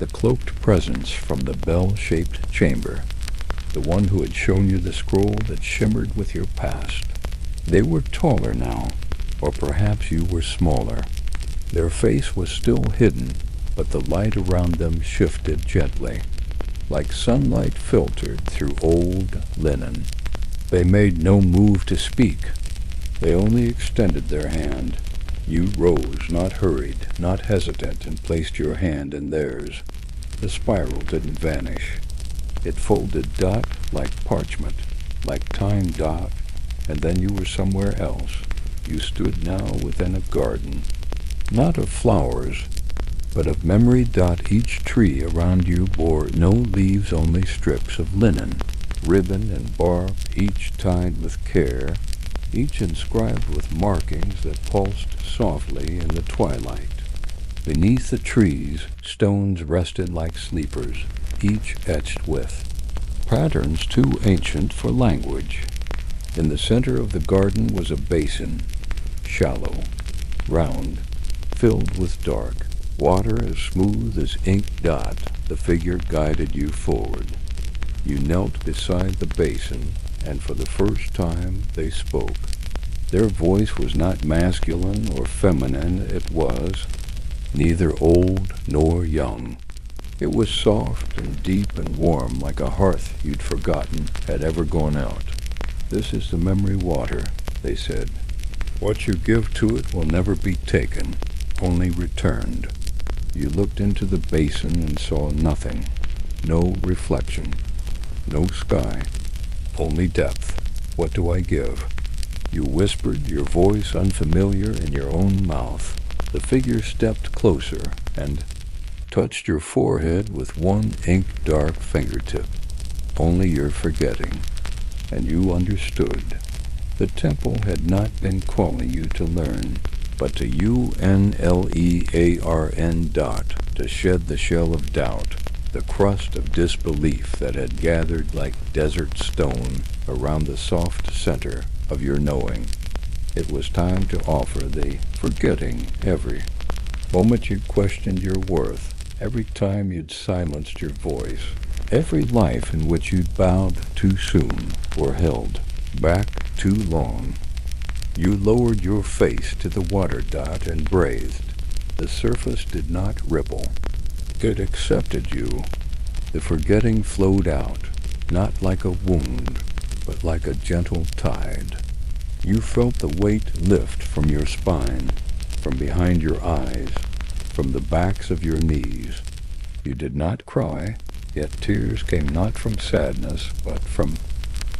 Speaker 1: The cloaked presence from the bell-shaped chamber. The one who had shown you the scroll that shimmered with your past. They were taller now, or perhaps you were smaller. Their face was still hidden, but the light around them shifted gently, like sunlight filtered through old linen. They made no move to speak. They only extended their hand. You rose, not hurried, not hesitant, and placed your hand in theirs. The spiral didn't vanish. It folded dot like parchment, like time dot, and then you were somewhere else. You stood now within a garden, not of flowers, but of memory. Each tree around you bore no leaves, only strips of linen, ribbon and bark, each tied with care, each inscribed with markings that pulsed softly in the twilight. Beneath the trees, stones rested like sleepers, each etched with patterns too ancient for language. In the center of the garden was a basin, shallow, round, filled with dark water as smooth as ink dot. The figure guided you forward. You knelt beside the basin, and for the first time they spoke. Their voice was not masculine or feminine. It was neither old nor young. It was soft and deep and warm, like a hearth you'd forgotten had ever gone out. "This is the memory water," they said. "What you give to it will never be taken, only returned." You looked into the basin and saw nothing. No reflection. No sky. Only depth. "What do I give?" You whispered, your voice unfamiliar in your own mouth. The figure stepped closer and touched your forehead with one ink-dark fingertip. "Only you're forgetting." And you understood. The temple had not been calling you to learn, but to UNLEARN dot, to shed the shell of doubt, the crust of disbelief that had gathered like desert stone around the soft center of your knowing. It was time to offer the forgetting every moment you'd questioned your worth, every time you'd silenced your voice, every life in which you'd bowed too soon or held back too long. You lowered your face to the water dot and breathed. The surface did not ripple. It accepted you. The forgetting flowed out, not like a wound, but like a gentle tide. You felt the weight lift from your spine, from behind your eyes, from the backs of your knees. You did not cry, yet tears came not from sadness, but from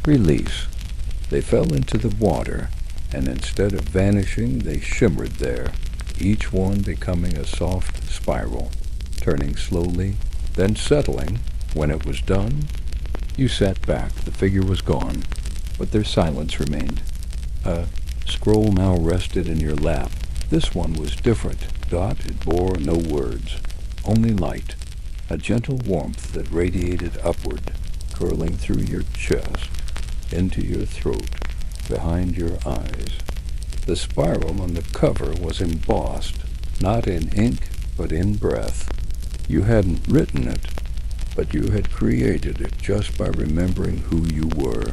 Speaker 1: release. They fell into the water, and instead of vanishing, they shimmered there, each one becoming a soft spiral, turning slowly, then settling. When it was done, you sat back. The figure was gone, but their silence remained. A scroll now rested in your lap. This one was different. It bore no words, only light, a gentle warmth that radiated upward, curling through your chest, into your throat. behind your eyes. The spiral on the cover was embossed, not in ink, but in breath. You hadn't written it, but you had created it just by remembering who you were.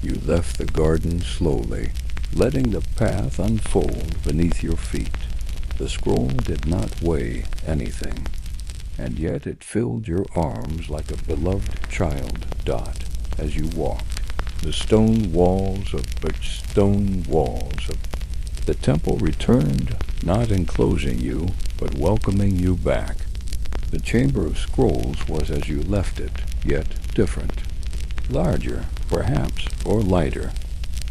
Speaker 1: You left the garden slowly, letting the path unfold beneath your feet. The scroll did not weigh anything, and yet it filled your arms like a beloved child dot as you walked. The stone walls of the temple returned, not enclosing you, but welcoming you back. The Chamber of Scrolls was as you left it, yet different. Larger, perhaps, or lighter.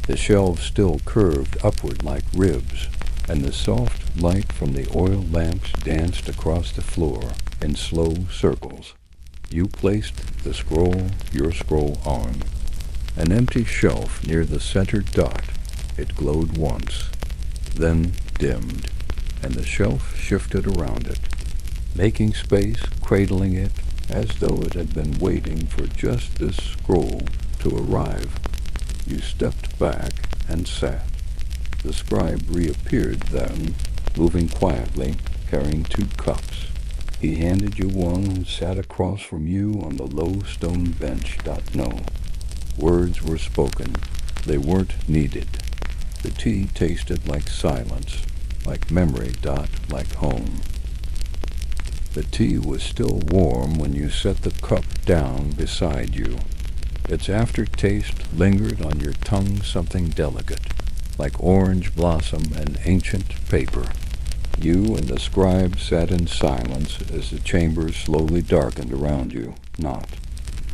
Speaker 1: The shelves still curved upward like ribs, and the soft light from the oil lamps danced across the floor in slow circles. You placed your scroll on. An empty shelf near the center dot. It glowed once, then dimmed, and the shelf shifted around it, making space, cradling it, as though it had been waiting for just this scroll to arrive. You stepped back and sat. The scribe reappeared then, moving quietly, carrying 2 cups. He handed you one and sat across from you on the low stone bench. No. Words were spoken. They weren't needed. The tea tasted like silence, like memory. Like home. The tea was still warm when you set the cup down beside you. Its aftertaste lingered on your tongue, something delicate, like orange blossom and ancient paper. You and the scribe sat in silence as the chamber slowly darkened around you, not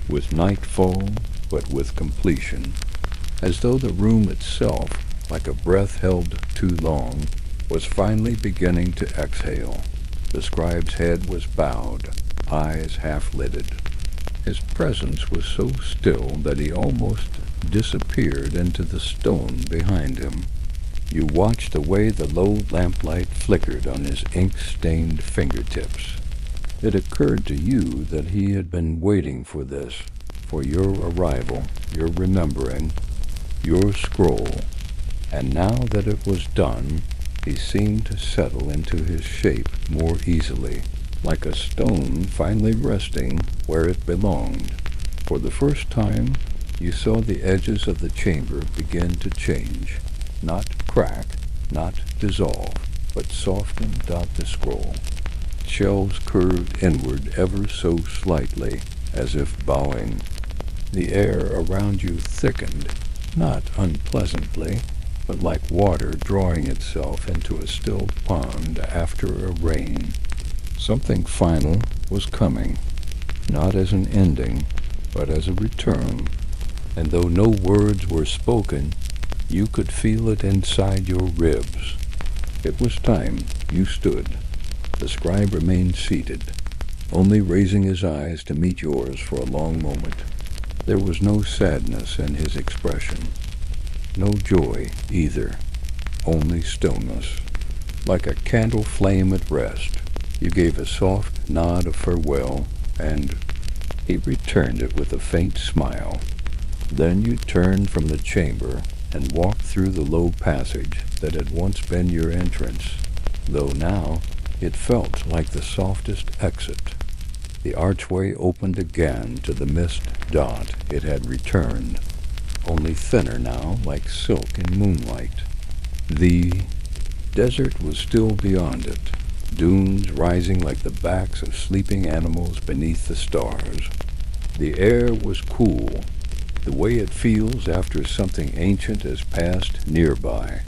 Speaker 1: with nightfall, but with completion, as though the room itself, like a breath held too long, was finally beginning to exhale. The scribe's head was bowed, eyes half-lidded. His presence was so still that he almost disappeared into the stone behind him. You watched the way the low lamplight flickered on his ink-stained fingertips. It occurred to you that he had been waiting for this, for your arrival, your remembering, your scroll, and now that it was done, he seemed to settle into his shape more easily, like a stone finally resting where it belonged. For the first time, you saw the edges of the chamber begin to change, not crack, not dissolve, but soften. The scroll. Shelves curved inward ever so slightly, as if bowing. The air around you thickened, not unpleasantly, but like water drawing itself into a still pond after a rain. Something final was coming, not as an ending, but as a return. And though no words were spoken, you could feel it inside your ribs. It was time. You stood. The scribe remained seated, only raising his eyes to meet yours for a long moment. There was no sadness in his expression, no joy either, only stillness. Like a candle flame at rest, you gave a soft nod of farewell, and he returned it with a faint smile. Then you turned from the chamber and walked through the low passage that had once been your entrance, though now it felt like the softest exit. The archway opened again to the mist. It had returned, only thinner now, like silk in moonlight. The desert was still beyond it, dunes rising like the backs of sleeping animals beneath the stars. The air was cool, the way it feels after something ancient has passed nearby.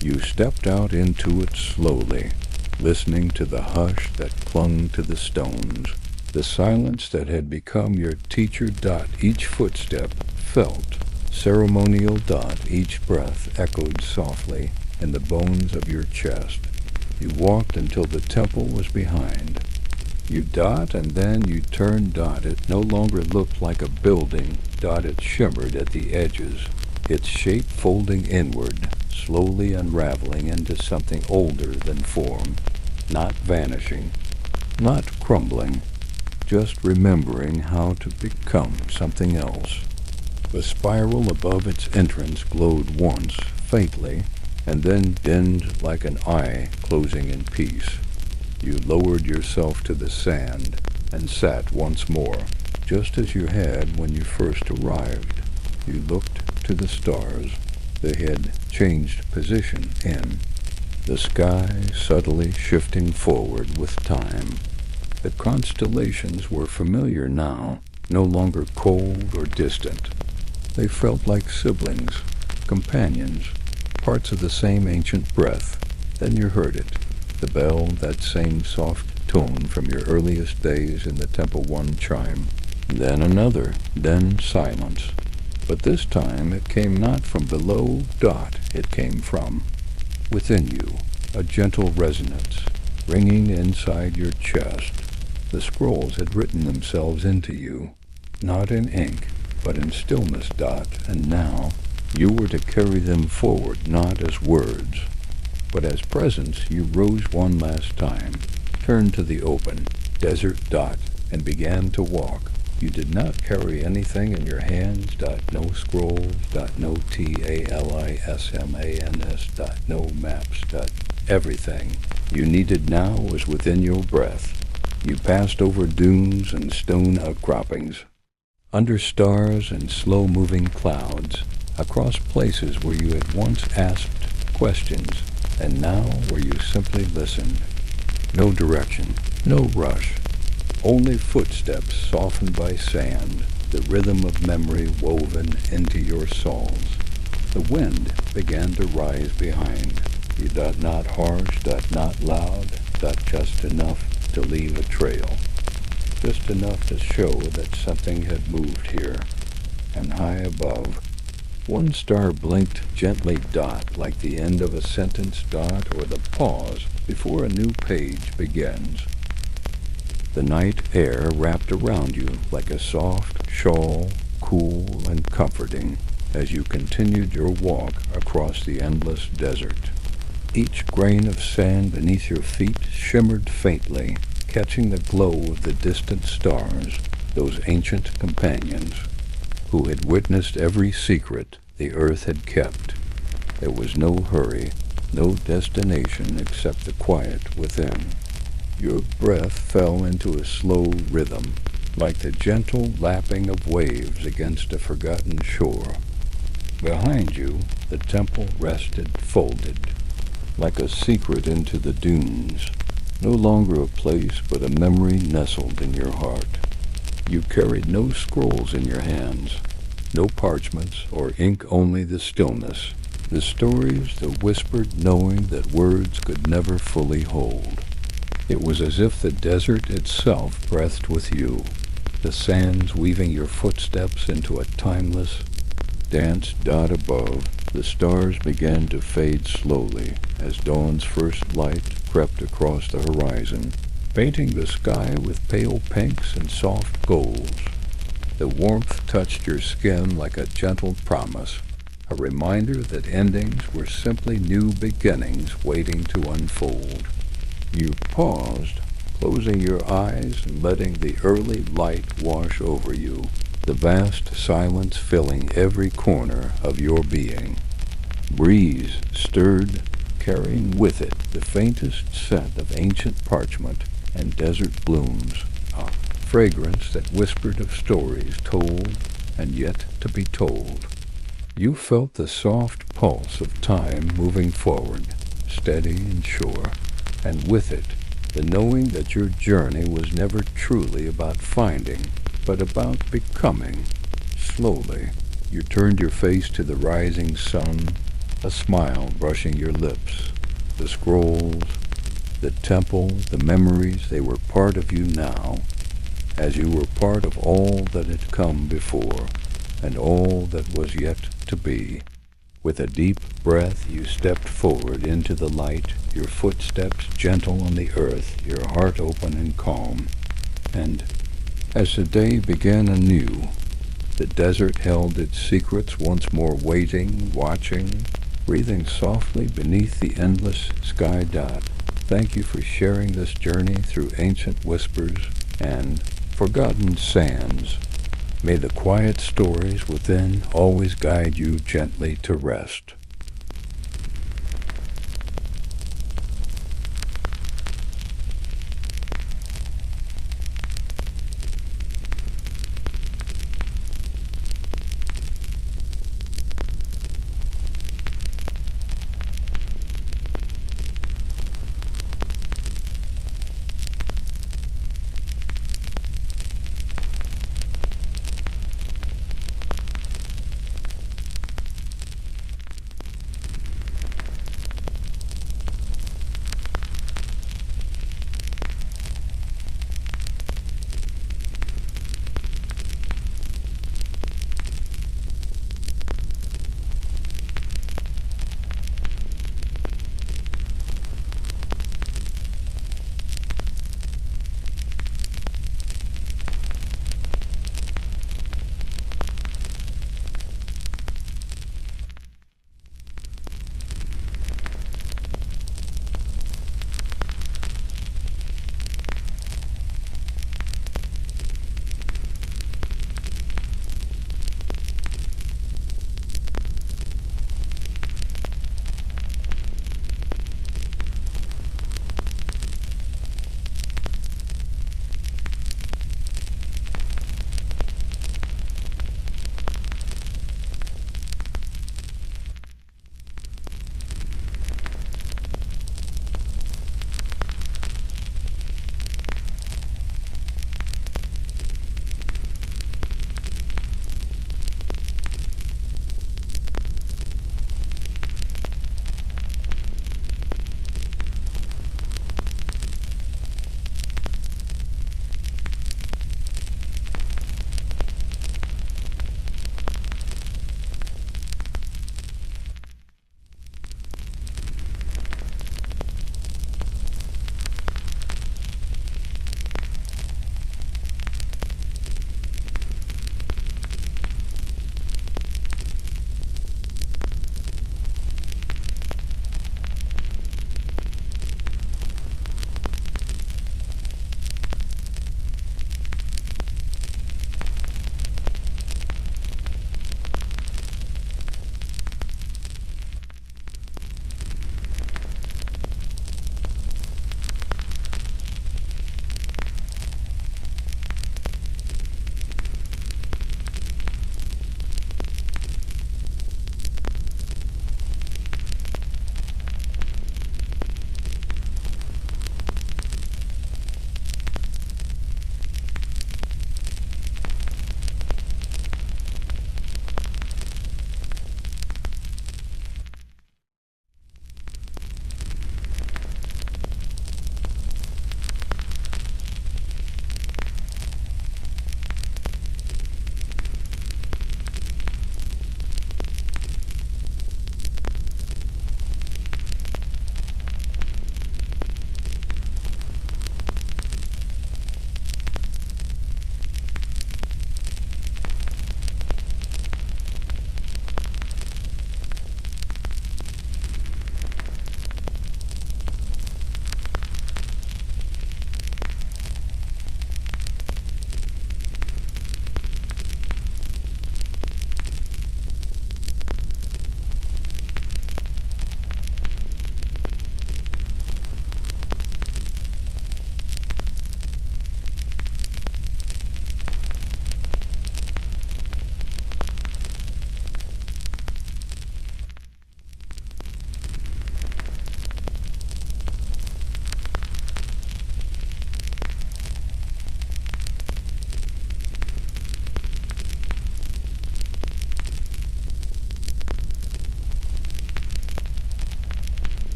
Speaker 1: You stepped out into it slowly, listening to the hush that clung to the stones, the silence that had become your teacher. Each footstep felt ceremonial. Each breath echoed softly in the bones of your chest. You walked until the temple was behind. You and then you turned. It no longer looked like a building. It shimmered at the edges, its shape folding inward, slowly unraveling into something older than form, not vanishing, not crumbling, just remembering how to become something else. The spiral above its entrance glowed once, faintly, and then dimmed like an eye closing in peace. You lowered yourself to the sand and sat once more, just as you had when you first arrived. You looked to the stars. They had changed position in the sky, subtly shifting forward with time. The constellations were familiar now, no longer cold or distant. They felt like siblings, companions, parts of the same ancient breath. Then you heard it, the bell, that same soft tone from your earliest days in the Temple 1 chime. Then another, then silence. But this time it came not from below, it came from within you, a gentle resonance, ringing inside your chest. The scrolls had written themselves into you, not in ink, but in stillness, and now you were to carry them forward not as words, but as presence. You rose one last time, turned to the open, desert, and began to walk. You did not carry anything in your hands, no scrolls, no talismans, no maps, everything you needed now was within your breath. You passed over dunes and stone outcroppings, under stars and slow-moving clouds, across places where you had once asked questions, and now where you simply listened. No direction, no rush. Only footsteps softened by sand, the rhythm of memory woven into your souls. The wind began to rise behind. You not harsh, not loud, just enough to leave a trail. Just enough to show that something had moved here. And high above, one star blinked gently, like the end of a sentence, or the pause before a new page begins. The night air wrapped around you like a soft shawl, cool and comforting, as you continued your walk across the endless desert. Each grain of sand beneath your feet shimmered faintly, catching the glow of the distant stars, those ancient companions, who had witnessed every secret the earth had kept. There was no hurry, no destination except the quiet within. Your breath fell into a slow rhythm, like the gentle lapping of waves against a forgotten shore. Behind you, the temple rested folded, like a secret into the dunes, no longer a place but a memory nestled in your heart. You carried no scrolls in your hands, no parchments or ink, only the stillness, the stories, the whispered knowing that words could never fully hold. It was as if the desert itself breathed with you, the sands weaving your footsteps into a timeless dance. Above, the stars began to fade slowly as dawn's first light crept across the horizon, painting the sky with pale pinks and soft golds. The warmth touched your skin like a gentle promise, a reminder that endings were simply new beginnings waiting to unfold. You paused, closing your eyes and letting the early light wash over you, the vast silence filling every corner of your being. Breeze stirred, carrying with it the faintest scent of ancient parchment and desert blooms, a fragrance that whispered of stories told and yet to be told. You felt the soft pulse of time moving forward, steady and sure, and with it, the knowing that your journey was never truly about finding, but about becoming. Slowly, you turned your face to the rising sun, a smile brushing your lips. The scrolls, the temple, the memories, they were part of you now, as you were part of all that had come before, and all that was yet to be. With a deep breath, you stepped forward into the light, your footsteps gentle on the earth, your heart open and calm. And as the day began anew, the desert held its secrets once more, waiting, watching, breathing softly beneath the endless sky. Thank you for sharing this journey through ancient whispers and forgotten sands. May the quiet stories within always guide you gently to rest.